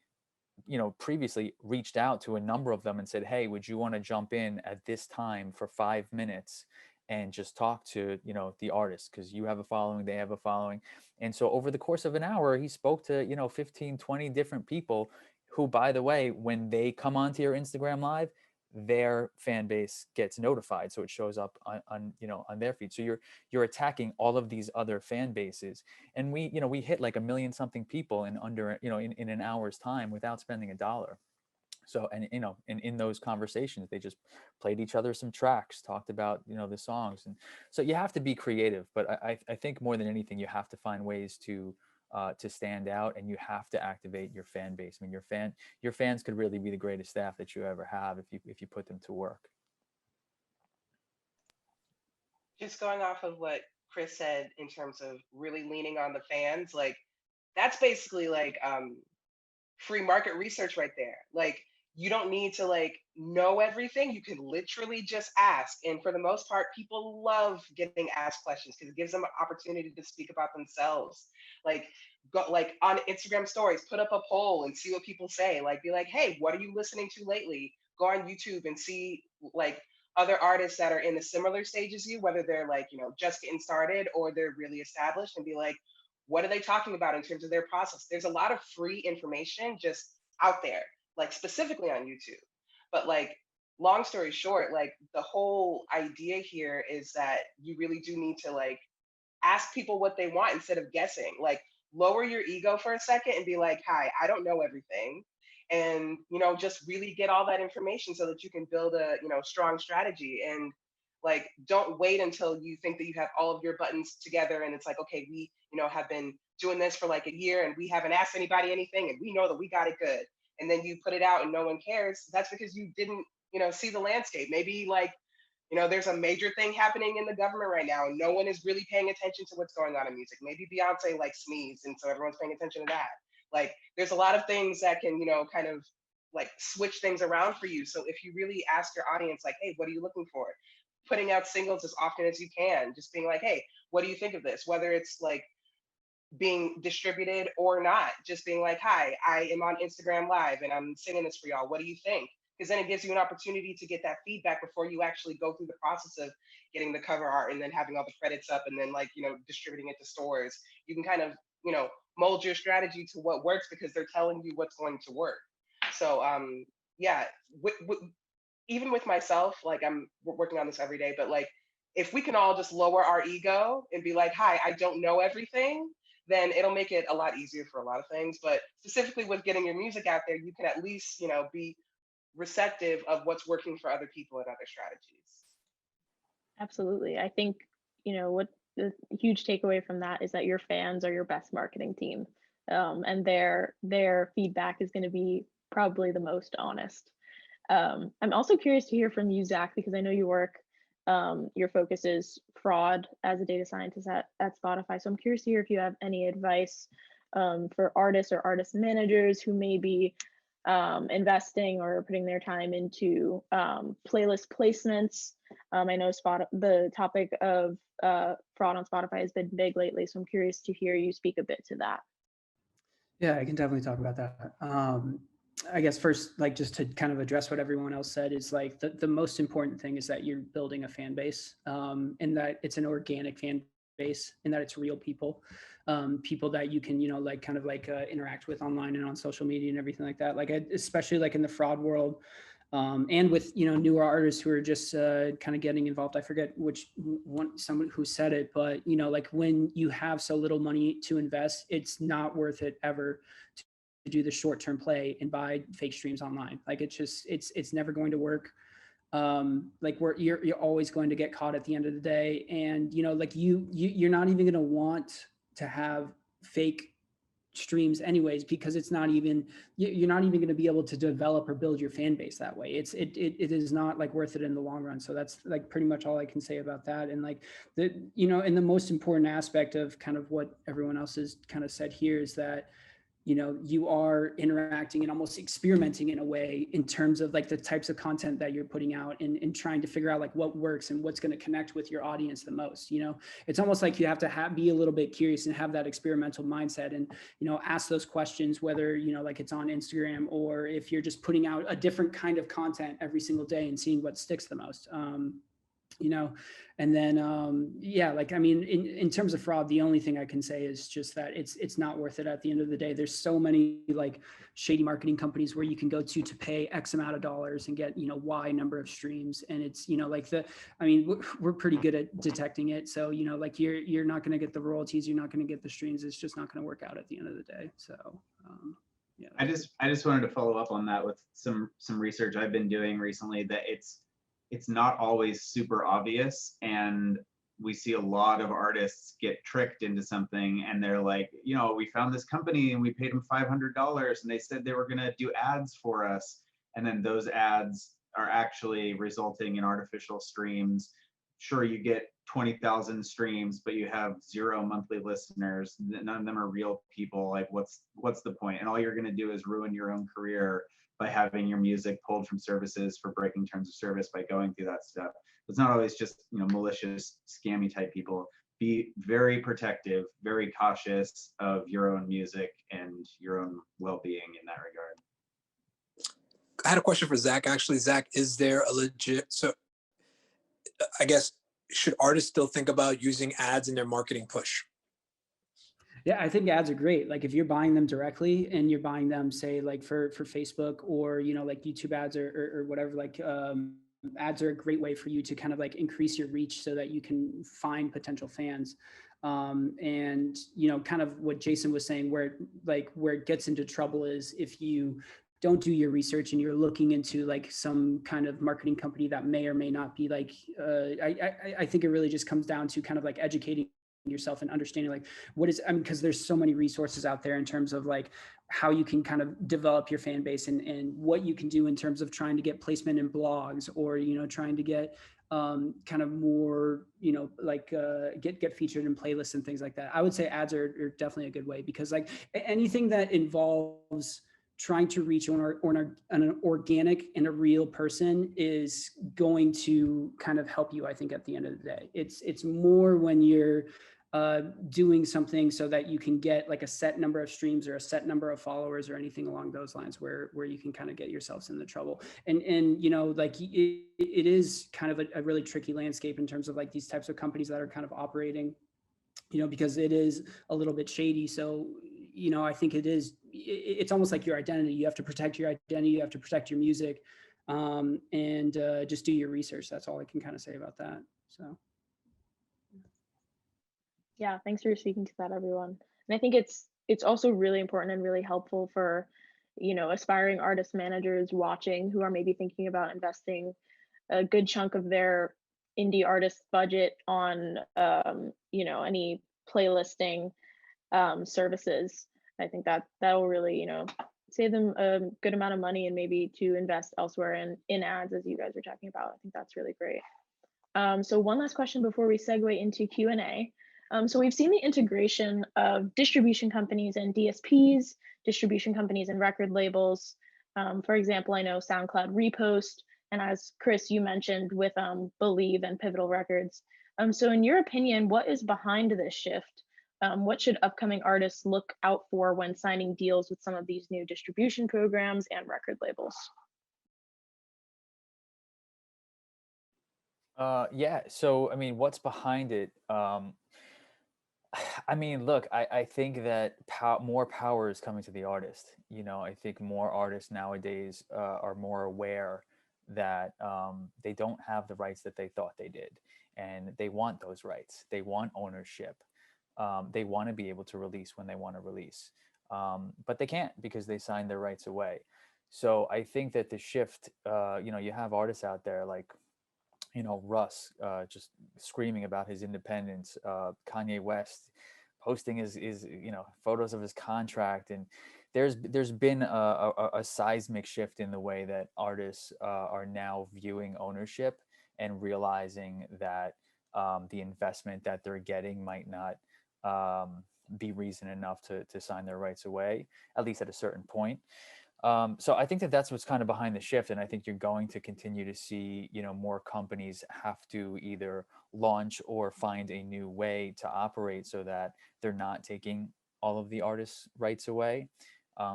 previously reached out to a number of them and said, hey, would you want to jump in at this time for 5 minutes and just talk to, the artist, because you have a following, they have a following. And so over the course of an hour, he spoke to, 15, 20 different people who, by the way, when they come onto your Instagram Live, their fan base gets notified. So it shows up on their feed. So you're attacking all of these other fan bases. And we hit like 1 million something people in under, in an hour's time without spending $1. So, and in those conversations, they just played each other some tracks, talked about the songs, and so you have to be creative. But I think more than anything, you have to find ways to stand out, and you have to activate your fan base. I mean, your fans could really be the greatest staff that you ever have if you put them to work. Just going off of what Chris said in terms of really leaning on the fans, like that's basically like free market research right there. Like, you don't need to like know everything. You can literally just ask. And for the most part, people love getting asked questions because it gives them an opportunity to speak about themselves. Like, go like on Instagram stories, put up a poll and see what people say. Like, be like, hey, what are you listening to lately? Go on YouTube and see like other artists that are in a similar stage as you, whether they're like, just getting started or they're really established, and be like, what are they talking about in terms of their process? There's a lot of free information just out there, like specifically on YouTube. But like, long story short, like the whole idea here is that you really do need to like ask people what they want instead of guessing. Like, lower your ego for a second and be like, hi, I don't know everything. And, just really get all that information so that you can build a, strong strategy. And like, don't wait until you think that you have all of your buttons together and it's like, okay, we, have been doing this for like a year and we haven't asked anybody anything and we know that we got it good. And then you put it out and no one cares. That's because you didn't, see the landscape. Maybe like, there's a major thing happening in the government right now and no one is really paying attention to what's going on in music. Maybe Beyonce like sneezed and so everyone's paying attention to that. Like, there's a lot of things that can, kind of like switch things around for you. So if you really ask your audience, like, hey, what are you looking for? Putting out singles as often as you can, just being like, hey, what do you think of this? Whether it's like being distributed or not, just being like, hi, I am on Instagram Live and I'm singing this for y'all. What do you think? Because then it gives you an opportunity to get that feedback before you actually go through the process of getting the cover art and then having all the credits up and then like, distributing it to stores. You can kind of, mold your strategy to what works because they're telling you what's going to work. So yeah, even with myself, like we're working on this every day, but like, if we can all just lower our ego and be like, hi, I don't know everything, then it'll make it a lot easier for a lot of things. But specifically with getting your music out there, you can at least, be receptive of what's working for other people and other strategies. Absolutely. I think, what the huge takeaway from that is that your fans are your best marketing team. And their feedback is going to be probably the most honest. I'm also curious to hear from you, Zach, because I know you work, your focus is fraud as a data scientist at Spotify. So I'm curious to hear if you have any advice for artists or artist managers who may be investing or putting their time into playlist placements. I know the topic of fraud on Spotify has been big lately, so I'm curious to hear you speak a bit to that. Yeah, I can definitely talk about that. I guess first, like just to kind of address what everyone else said, is like the most important thing is that you're building a fan base, and that it's an organic fan base, and that it's real people, people that you can, like kind of like interact with online and on social media and everything like that. Like especially like in the fraud world, and with newer artists who are just kind of getting involved. I forget someone who said it, but like when you have so little money to invest, it's not worth it ever to do the short-term play and buy fake streams online. Like it's never going to work. Like you're always going to get caught at the end of the day, and like you're not even going to want to have fake streams anyways, because it's not even, you're not even going to be able to develop or build your fan base that way. It is not like worth it in the long run. So that's like pretty much all I can say about that. And like and the most important aspect of kind of what everyone else has kind of said here is that you know, you are interacting and almost experimenting in a way in terms of like the types of content that you're putting out, and trying to figure out like what works and what's going to connect with your audience the most. You know, it's almost like you have to be a little bit curious and have that experimental mindset, and, you know, ask those questions, whether, you know, like it's on Instagram or if you're just putting out a different kind of content every single day and seeing what sticks the most. You know, and then yeah, like, I mean, in terms of fraud, the only thing I can say is just that it's not worth it at the end of the day. There's so many like shady marketing companies where you can go to pay X amount of dollars and get, you know, Y number of streams, and it's, you know, like I mean, we're pretty good at detecting it, so, you know, like you're not going to get the royalties, you're not going to get the streams, it's just not going to work out at the end of the day. So yeah. I just wanted to follow up on that with some research I've been doing recently, that it's not always super obvious, and we see a lot of artists get tricked into something, and they're like, you know, we found this company and we paid them $500 and they said they were going to do ads for us, and then those ads are actually resulting in artificial streams. Sure, you get 20,000 streams, but you have 0 monthly listeners. None of them are real people. Like, what's the point? And all you're going to do is ruin your own career by having your music pulled from services for breaking terms of service by going through that stuff. It's not always just, you know, malicious, scammy type people. Be very protective, very cautious of your own music and your own well-being in that regard. I had a question for Zach. Actually, Zach, is there a legit, so I guess, should artists still think about using ads in their marketing push? Yeah, I think ads are great. Like if you're buying them directly and you're buying them, say like for Facebook, or, you know, like YouTube ads or whatever, like ads are a great way for you to kind of like increase your reach so that you can find potential fans. And, you know, kind of what Jasen was saying, where it gets into trouble is if you don't do your research and you're looking into like some kind of marketing company that may or may not be like, I think it really just comes down to kind of like educating yourself and understanding like what is, I mean, because there's so many resources out there in terms of like how you can kind of develop your fan base, and what you can do in terms of trying to get placement in blogs, or, you know, trying to get kind of more, you know, like get featured in playlists and things like that. I would say ads are definitely a good way, because like anything that involves trying to reach an organic and a real person is going to kind of help you, I think, at the end of the day. It's more when you're doing something so that you can get like a set number of streams or a set number of followers or anything along those lines, where you can kind of get yourselves into trouble. And you know, like it is kind of a really tricky landscape in terms of like these types of companies that are kind of operating, you know, because it is a little bit shady. So, you know, I think it's almost like your identity. You have to protect your identity, you have to protect your music, and just do your research. That's all I can kind of say about that. So. Yeah, thanks for speaking to that, everyone. And I think it's also really important and really helpful for, you know, aspiring artist managers watching who are maybe thinking about investing a good chunk of their indie artist budget on, you know, any playlisting services. I think that will really, you know, save them a good amount of money, and maybe to invest elsewhere in ads, as you guys were talking about. I think that's really great. So one last question before we segue into Q&A. So we've seen the integration of distribution companies and DSPs, distribution companies and record labels. For example, I know SoundCloud Repost, and as Chris, you mentioned with Believe and Pivotal Records. So in your opinion, what is behind this shift? What should upcoming artists look out for when signing deals with some of these new distribution programs and record labels? Yeah, so I mean, what's behind it? I mean, look, I think that more power is coming to the artist. You know, I think more artists nowadays are more aware that they don't have the rights that they thought they did, and they want those rights. They want ownership. They want to be able to release when they want to release, but they can't because they signed their rights away. So I think that the shift, you know, you have artists out there like, you know, Russ just screaming about his independence, Kanye West posting his you know, photos of his contract, and there's been a seismic shift in the way that artists are now viewing ownership and realizing that the investment that they're getting might not be reason enough to sign their rights away, at least at a certain point. So I think that that's what's kind of behind the shift, and I think you're going to continue to see, more companies have to either launch or find a new way to operate so that they're not taking all of the artists' rights away.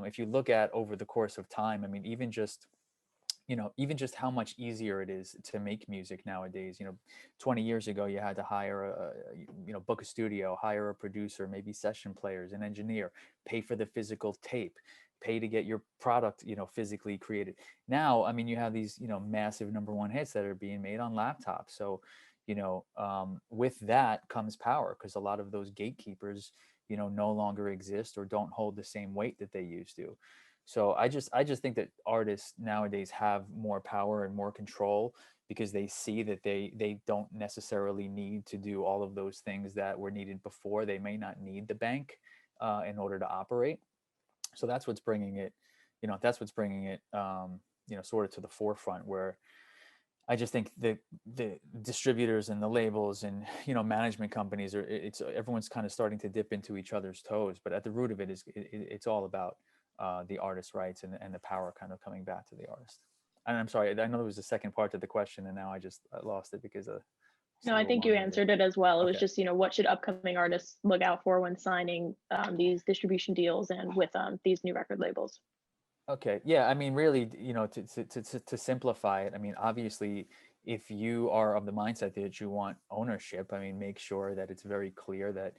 If you look at over the course of time, I mean, even just how much easier it is to make music nowadays. 20 years ago, you had to hire book a studio, hire a producer, maybe session players, an engineer, pay for the physical tape, pay to get your product, physically created. Now, I mean, you have these, massive #1 hits that are being made on laptops. So, with that comes power, because a lot of those gatekeepers, no longer exist or don't hold the same weight that they used to. So I just think that artists nowadays have more power and more control, because they see that they don't necessarily need to do all of those things that were needed before. They may not need the bank in order to operate. So that's what's bringing it, sort of to the forefront, where I just think the distributors and the labels and, management companies everyone's kind of starting to dip into each other's toes. But at the root of it is it's all about the artist's rights and the power kind of coming back to the artist. And I'm sorry, I know there was a second part to the question, and now I lost it because of. No, I think you answered it as well. It was Okay. just, what should upcoming artists look out for when signing these distribution deals and with these new record labels? Okay. Yeah. I mean, really, to simplify it, I mean, obviously, if you are of the mindset that you want ownership, I mean, make sure that it's very clear that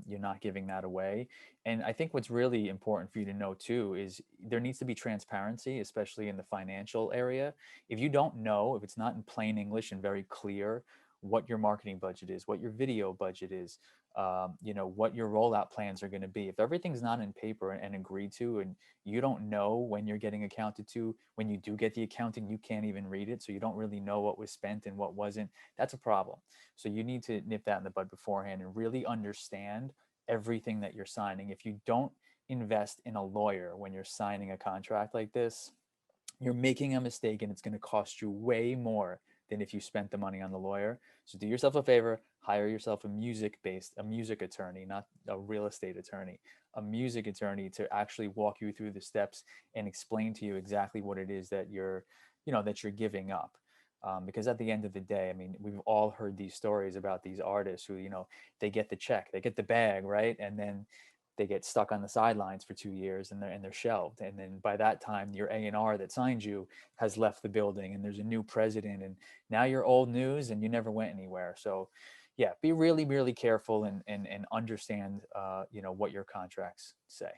you're not giving that away. And I think what's really important for you to know too is there needs to be transparency, especially in the financial area. If you don't know, if it's not in plain English and very clear what your marketing budget is, what your video budget is, what your rollout plans are going to be. If everything's not in paper and agreed to, and you don't know when you're getting accounted to, when you do get the accounting, you can't even read it. So you don't really know what was spent and what wasn't. That's a problem. So you need to nip that in the bud beforehand and really understand everything that you're signing. If you don't invest in a lawyer when you're signing a contract like this, you're making a mistake, and it's going to cost you way more than if you spent the money on the lawyer. So do yourself a favor, hire yourself a music attorney, not a real estate attorney, a music attorney, to actually walk you through the steps and explain to you exactly what it is that you're giving up. Because at the end of the day, I mean, we've all heard these stories about these artists who, they get the check, they get the bag, right? And then they get stuck on the sidelines for 2 years, and they're shelved. And then by that time, your A&R that signed you has left the building, and there's a new president, and now you're old news and you never went anywhere. So yeah, be really, really careful and understand, what your contracts say.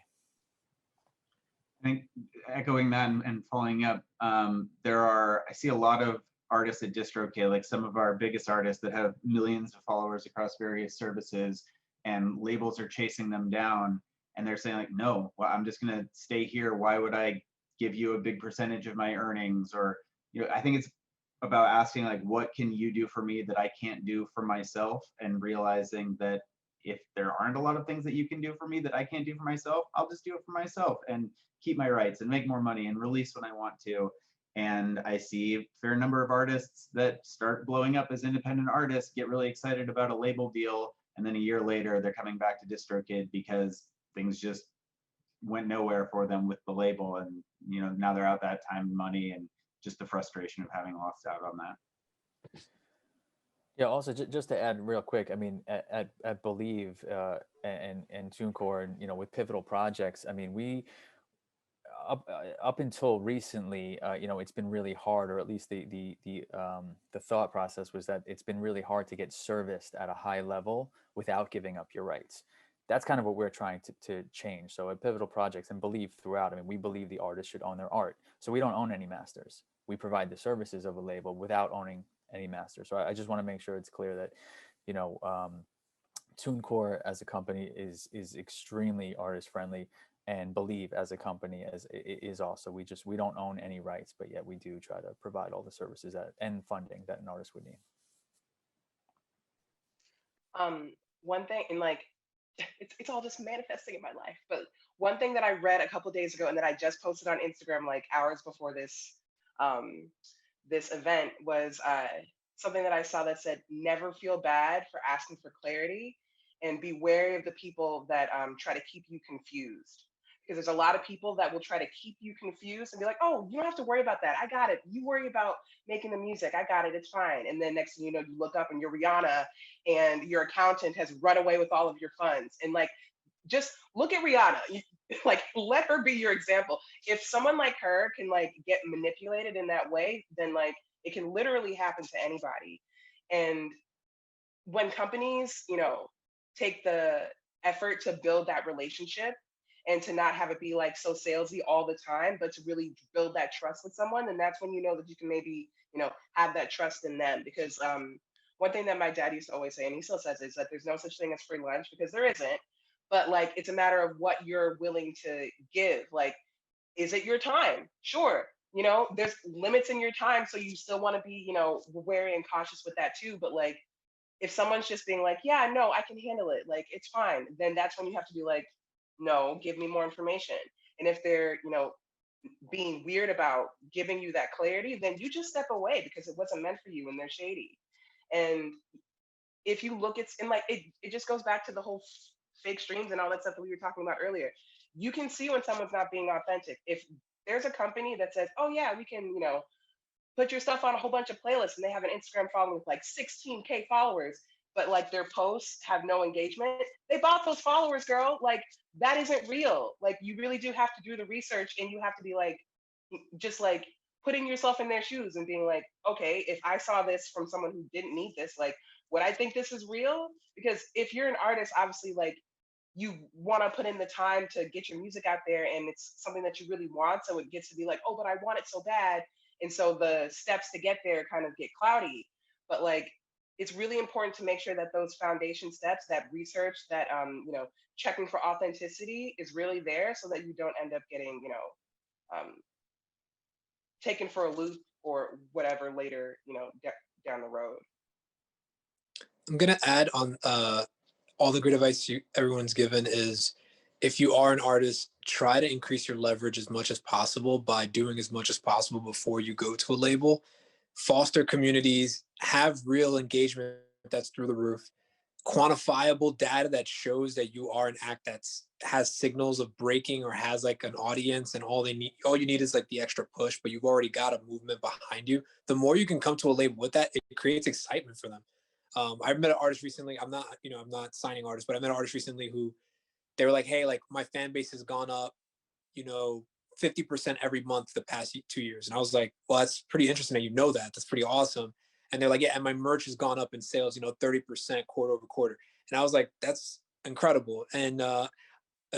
I think echoing that and following up, I see a lot of artists at DistroKid, like some of our biggest artists that have millions of followers across various services, and labels are chasing them down, and they're saying like, no, well, I'm just gonna stay here. Why would I give you a big percentage of my earnings? Or, I think it's about asking like, what can you do for me that I can't do for myself? And realizing that if there aren't a lot of things that you can do for me that I can't do for myself, I'll just do it for myself and keep my rights and make more money and release when I want to. And I see a fair number of artists that start blowing up as independent artists, get really excited about a label deal, and then a year later they're coming back to DistroKid because things just went nowhere for them with the label. And now they're out that time and money, and just the frustration of having lost out on that. Yeah. Also, just to add real quick, I mean, at Believe and Tunecore, and with pivotal projects, I mean, we up until recently, it's been really hard, or at least the thought process was that it's been really hard to get serviced at a high level without giving up your rights. That's kind of what we're trying to change. So at pivotal projects and Believe throughout, I mean, we believe the artist should own their art. So we don't own any masters. We provide the services of a label without owning any masters. So I just want to make sure it's clear that, Tunecore as a company is extremely artist friendly, and Believe as a company is also. We don't own any rights, but yet we do try to provide all the services and funding that an artist would need. One thing, and like, it's all just manifesting in my life, but one thing that I read a couple days ago and that I just posted on Instagram like hours before this this event was something that I saw that said, never feel bad for asking for clarity. and be wary of the people that try to keep you confused. Because there's a lot of people that will try to keep you confused and be like, oh, you don't have to worry about that. I got it. You worry about making the music. I got it. It's fine. And then next thing you know, you look up and you're Rihanna and your accountant has run away with all of your funds. And like, just look at Rihanna. Like, let her be your example. If someone like her can like get manipulated in that way, then like it can literally happen to anybody. And when companies, you know, take the effort to build that relationship and to not have it be like so salesy all the time, but to really build that trust with someone, then that's when you know that you can maybe, you know, have that trust in them. Because one thing that my dad used to always say, and he still says, is that there's no such thing as free lunch, because there isn't. But like, it's a matter of what you're willing to give. Like, is it your time? Sure. You know, there's limits in your time, so you still want to be, you know, wary and cautious with that too. But like, if someone's just being like, yeah, no, I can handle it, like it's fine, then that's when you have to be like, no, give me more information. And if they're, you know, being weird about giving you that clarity, then you just step away because it wasn't meant for you and they're shady. And if you look, it's, and like it just goes back to the whole fake streams and all that stuff that we were talking about earlier. You can see when someone's not being authentic. If there's a company that says, oh yeah, we can, you know, put your stuff on a whole bunch of playlists, and they have an Instagram following with like 16K followers, but like their posts have no engagement, they bought those followers, girl. Like, that isn't real. Like, you really do have to do the research, and you have to be like, just like putting yourself in their shoes and being like, okay, if I saw this from someone who didn't need this, like, would I think this is real? Because if you're an artist, obviously, like, you want to put in the time to get your music out there, and it's something that you really want, so it gets to be like, oh, but I want it so bad. And so the steps to get there kind of get cloudy. But like, it's really important to make sure that those foundation steps, that research, that you know, checking for authenticity is really there, so that you don't end up getting, you know, taken for a loop or whatever later, you know, down the road. I'm gonna add on all the great advice everyone's given is, if you are an artist, try to increase your leverage as much as possible by doing as much as possible before you go to a label. Foster communities, have real engagement that's through the roof, quantifiable data that shows that you are an act that has signals of breaking or has like an audience, and all you need is like the extra push, but you've already got a movement behind you. The more you can come to a label with that, it creates excitement for them. I met an artist recently. I'm not signing artists, but I met an artist recently who, they were like, hey, like my fan base has gone up, you know, 50% every month the past 2 years. And I was like, well, that's pretty interesting that you know that. That's pretty awesome. And they're like, yeah, and my merch has gone up in sales, you know, 30% quarter over quarter. And I was like, that's incredible. And a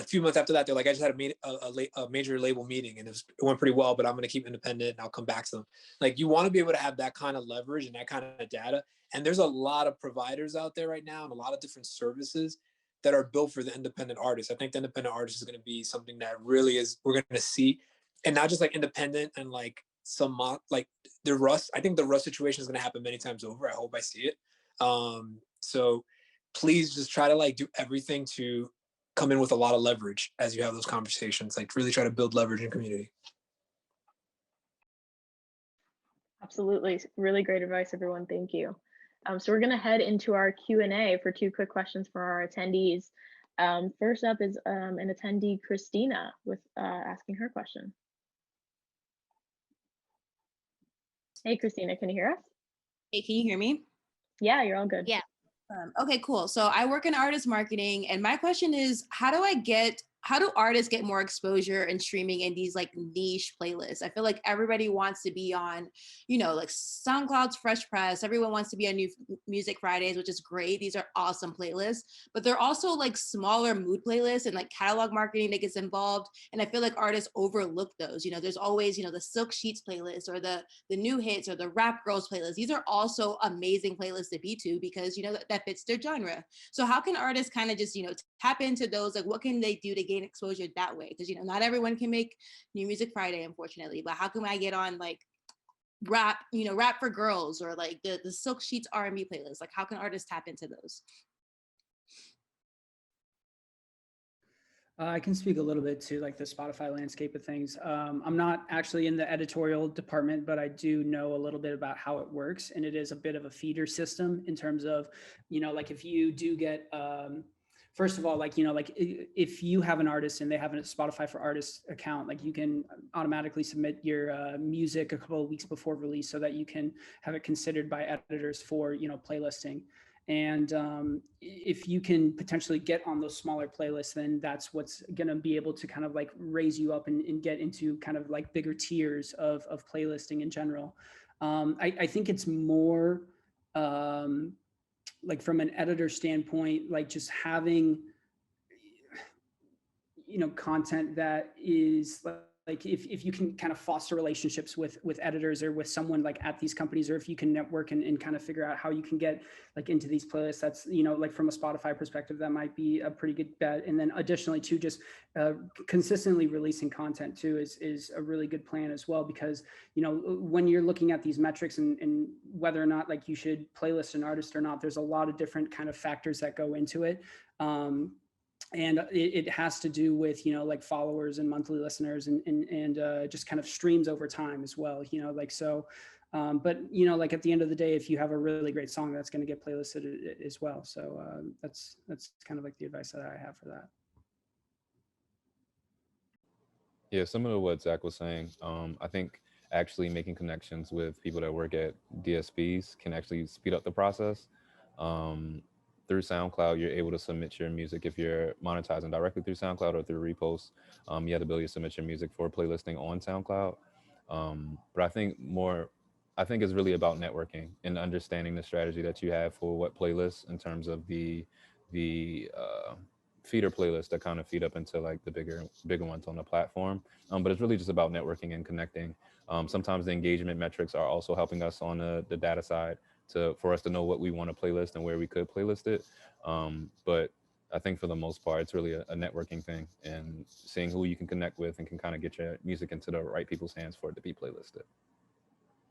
few months after that, they're like, I just had a major label meeting, and it went pretty well, but I'm going to keep independent and I'll come back to them. Like, you want to be able to have that kind of leverage and that kind of data. And there's a lot of providers out there right now, and a lot of different services that are built for the independent artists. I think the independent artist is going to be something that really is, we're going to see, and not just like independent and like some like the Russ. I think the Russ situation is going to happen many times over. I hope I see it. So please just try to like do everything to come in with a lot of leverage as you have those conversations. Like, really try to build leverage in community. Absolutely. Really great advice, everyone. Thank you. So we're going to head into our Q&A for 2 quick questions for our attendees. First up is an attendee, Christina, with asking her question. Hey, Christina, can you hear us? Hey, can you hear me? Yeah, you're all good. Yeah. Okay, cool. So I work in artist marketing, and my question is, how do artists get more exposure and streaming in these like niche playlists? I feel like everybody wants to be on, you know, like SoundCloud's Fresh Press. Everyone wants to be on New Music Fridays, which is great. These are awesome playlists, but they're also like smaller mood playlists and like catalog marketing that gets involved. And I feel like artists overlook those. You know, there's always, you know, the Silk Sheets playlist or the new hits or the Rap Girls playlist. These are also amazing playlists to be to, because, you know, that fits their genre. So how can artists kind of just, you know, tap into those? Like, what can they do to gain exposure that way? Because, you know, not everyone can make New Music Friday, unfortunately, but how can I get on like rap, you know, Rap for Girls, or like the Silk Sheets R&B playlist? Like, how can artists tap into those? I can speak a little bit to like the Spotify landscape of things. I'm not actually in the editorial department, but I do know a little bit about how it works. And it is a bit of a feeder system in terms of, like if you do get, first of all, like, like if you have an artist and they have a Spotify for Artists account, like you can automatically submit your music a couple of weeks before release so that you can have it considered by editors for, playlisting. And if you can potentially get on those smaller playlists, then that's what's going to be able to kind of like raise you up and get into kind of like bigger tiers of playlisting in general. I think it's more like from an editor standpoint, like just having, content that is like if you can kind of foster relationships with editors or with someone like at these companies, or if you can network and kind of figure out how you can get like into these playlists, that's, like from a Spotify perspective, that might be a pretty good bet. And then additionally to just consistently releasing content too is a really good plan as well, because, when you're looking at these metrics and whether or not like you should playlist an artist or not, there's a lot of different kind of factors that go into it. And it has to do with, like followers and monthly listeners and just kind of streams over time as well, like so. But, like at the end of the day, if you have a really great song, that's going to get playlisted as well. So that's kind of like the advice that I have for that. Yeah, similar to what Zach was saying, I think actually making connections with people that work at DSPs can actually speed up the process. Through SoundCloud, you're able to submit your music if you're monetizing directly through SoundCloud or through reposts. You have the ability to submit your music for playlisting on SoundCloud. But I think it's really about networking and understanding the strategy that you have for what playlists in terms of the feeder playlists that kind of feed up into like the bigger ones on the platform. But it's really just about networking and connecting. Sometimes the engagement metrics are also helping us on the data side for us to know what we want to playlist and where we could playlist it. But I think for the most part, it's really a networking thing and seeing who you can connect with and can kind of get your music into the right people's hands for it to be playlisted.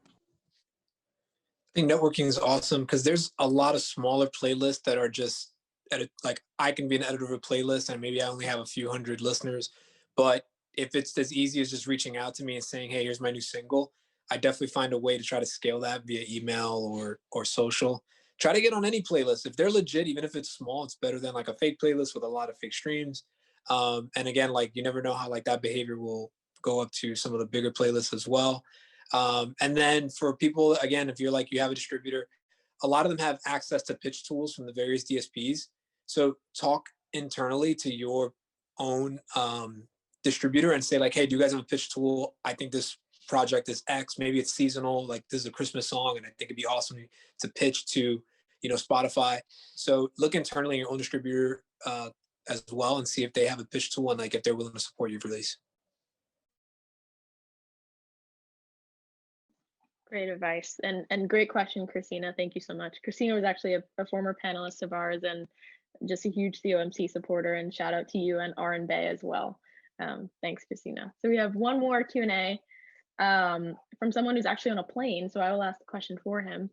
I think networking is awesome because there's a lot of smaller playlists that are just like I can be an editor of a playlist and maybe I only have a few hundred listeners, but if it's as easy as just reaching out to me and saying, hey, here's my new single, I definitely find a way to try to scale that via email or social. Try to get on any playlist. If they're legit, even if it's small, it's better than like a fake playlist with a lot of fake streams. And again, like you never know how like that behavior will go up to some of the bigger playlists as well. And then for people, again, if you're like, you have a distributor, a lot of them have access to pitch tools from the various DSPs. So talk internally to your own distributor and say like, hey, do you guys have a pitch tool? I think this project is X, maybe it's seasonal, like this is a Christmas song, and I think it'd be awesome to pitch to, Spotify. So look internally in your own distributor as well and see if they have a pitch tool and like if they're willing to support your release. Great advice and great question, Christina. Thank you so much. Christina was actually a former panelist of ours and just a huge COMC supporter, and shout out to you and R and Bay as well. Thanks, Christina. So we have one more Q&A from someone who's actually on a plane, so I will ask the question for him,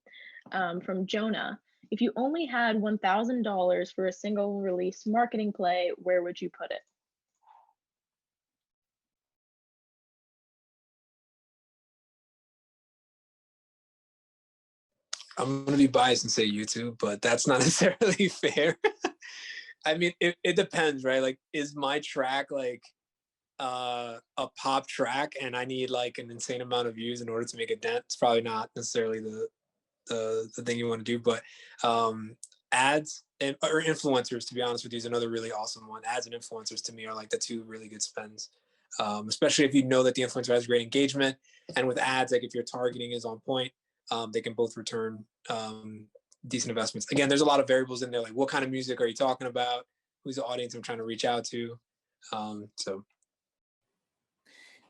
from Jonah. If you only had $1,000 for a single release marketing play, where would you put it? I'm going to be biased and say YouTube, but that's not necessarily fair. I mean, it depends, right? Like, is my track like a pop track and I need like an insane amount of views in order to make a dent? It's probably not necessarily the thing you want to do, but ads or influencers, to be honest with you, is another really awesome one. Ads and influencers to me are like the two really good spends, especially if you know that the influencer has great engagement. And with ads, like if your targeting is on point, they can both return decent investments. Again, there's a lot of variables in there, like what kind of music are you talking about? Who's the audience I'm trying to reach out to? So.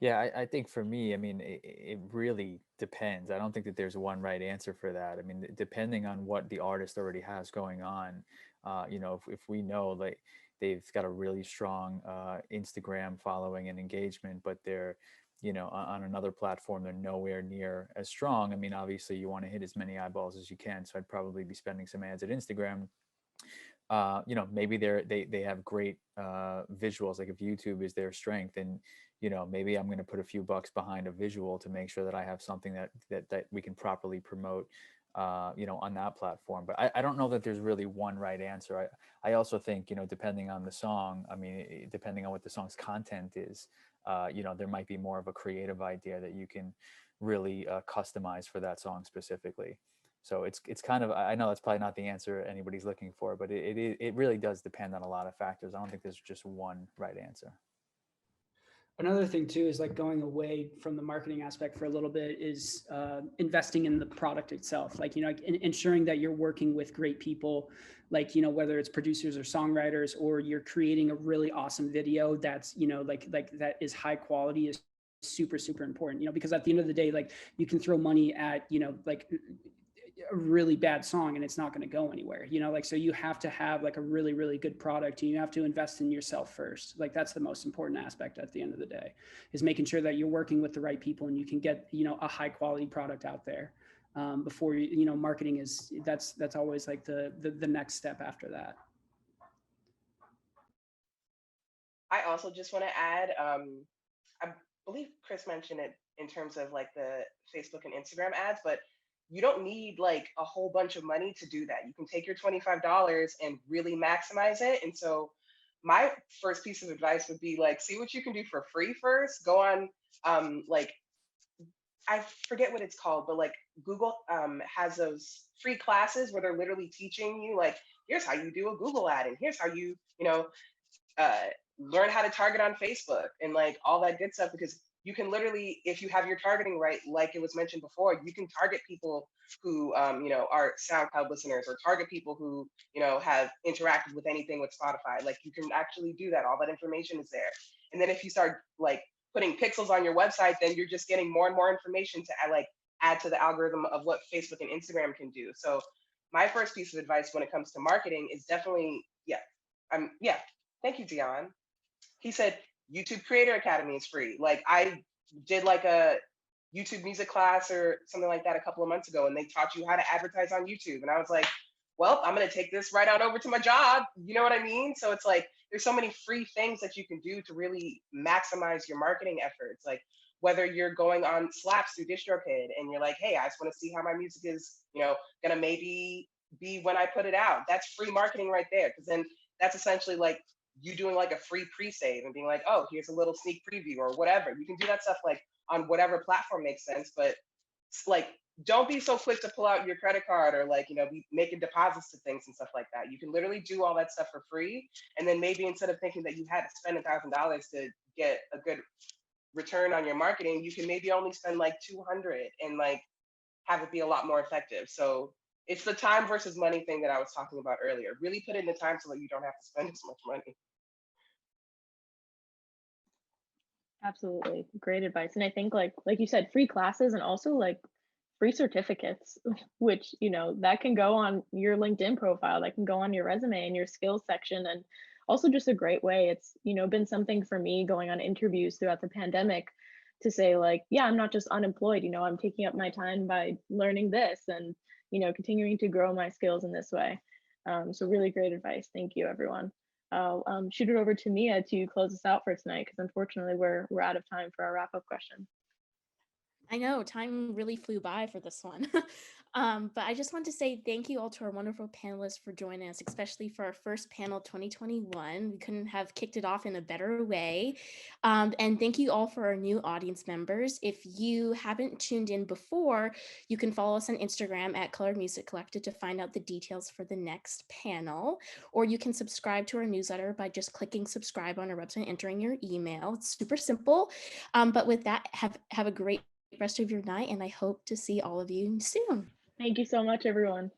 Yeah, I think for me, I mean, it really depends. I don't think that there's one right answer for that. I mean, depending on what the artist already has going on, if we know like they've got a really strong Instagram following and engagement, but they're, on another platform, they're nowhere near as strong. I mean, obviously you want to hit as many eyeballs as you can. So I'd probably be spending some ads at Instagram. you know, maybe they have great visuals. Like if YouTube is their strength, and you know, maybe I'm going to put a few bucks behind a visual to make sure that I have something that we can properly promote, you know, on that platform. But I don't know that there's really one right answer. I also think, you know, depending on the song, I mean, depending on what the song's content is, you know, there might be more of a creative idea that you can really customize for that song specifically. So it's kind of, I know that's probably not the answer anybody's looking for, but it really does depend on a lot of factors. I don't think there's just one right answer. Another thing too is like going away from the marketing aspect for a little bit is investing in the product itself. Like, you know, like ensuring that you're working with great people, like, you know, whether it's producers or songwriters, or you're creating a really awesome video that's, you know, like that is high quality is super, super important, you know, because at the end of the day, like you can throw money at, you know, like a really bad song and it's not going to go anywhere, you know, like, so you have to have like a really, really good product, and you have to invest in yourself first. Like that's the most important aspect at the end of the day, is making sure that you're working with the right people and you can get, you know, a high quality product out there before you know, marketing is, that's always like the next step after that. I also just want to add, I believe Chris mentioned it in terms of like the Facebook and Instagram ads, but you don't need like a whole bunch of money to do that. You can take your $25 and really maximize it. And so my first piece of advice would be like, see what you can do for free first. Go on, like, I forget what it's called, but like Google has those free classes where they're literally teaching you like, here's how you do a Google ad, and here's how you, you know, learn how to target on Facebook and like all that good stuff. Because you can literally, if you have your targeting right, like it was mentioned before, you can target people who, you know, are SoundCloud listeners, or target people who, you know, have interacted with anything with Spotify. Like you can actually do that. All that information is there. And then if you start like putting pixels on your website, then you're just getting more and more information to add to the algorithm of what Facebook and Instagram can do. So my first piece of advice when it comes to marketing is definitely, thank you, Dion. He said YouTube Creator Academy is free. Like I did like a YouTube music class or something like that a couple of months ago, and they taught you how to advertise on YouTube. And I was like, well, I'm going to take this right out over to my job. You know what I mean? So it's like, there's so many free things that you can do to really maximize your marketing efforts. Like whether you're going on slaps through DistroKid and you're like, hey, I just want to see how my music is, you know, going to maybe be when I put it out. That's free marketing right there. Because then that's essentially like you doing like a free pre-save and being like, oh, here's a little sneak preview or whatever. You can do that stuff like on whatever platform makes sense, but like, don't be so quick to pull out your credit card or like, you know, be making deposits to things and stuff like that. You can literally do all that stuff for free. And then maybe instead of thinking that you had to spend $1,000 to get a good return on your marketing, you can maybe only spend like 200 and like have it be a lot more effective. So it's the time versus money thing that I was talking about earlier. Really put in the time so that you don't have to spend as much money. Absolutely. Great advice. And I think like you said, free classes and also like free certificates, which, you know, that can go on your LinkedIn profile, that can go on your resume and your skills section. And also just a great way. It's, you know, been something for me going on interviews throughout the pandemic to say like, yeah, I'm not just unemployed, you know, I'm taking up my time by learning this and, you know, continuing to grow my skills in this way. So really great advice. Thank you, everyone. I'll shoot it over to Mia to close us out for tonight, because unfortunately we're out of time for our wrap-up question. I know time really flew by for this one. But I just want to say thank you all to our wonderful panelists for joining us, especially for our first panel 2021. We couldn't have kicked it off in a better way. And thank you all for our new audience members. If you haven't tuned in before, you can follow us on Instagram at Color Music Collective to find out the details for the next panel, or you can subscribe to our newsletter by just clicking subscribe on our website, entering your email. It's super simple. But with that, have a great rest of your night, and I hope to see all of you soon. Thank you so much, everyone.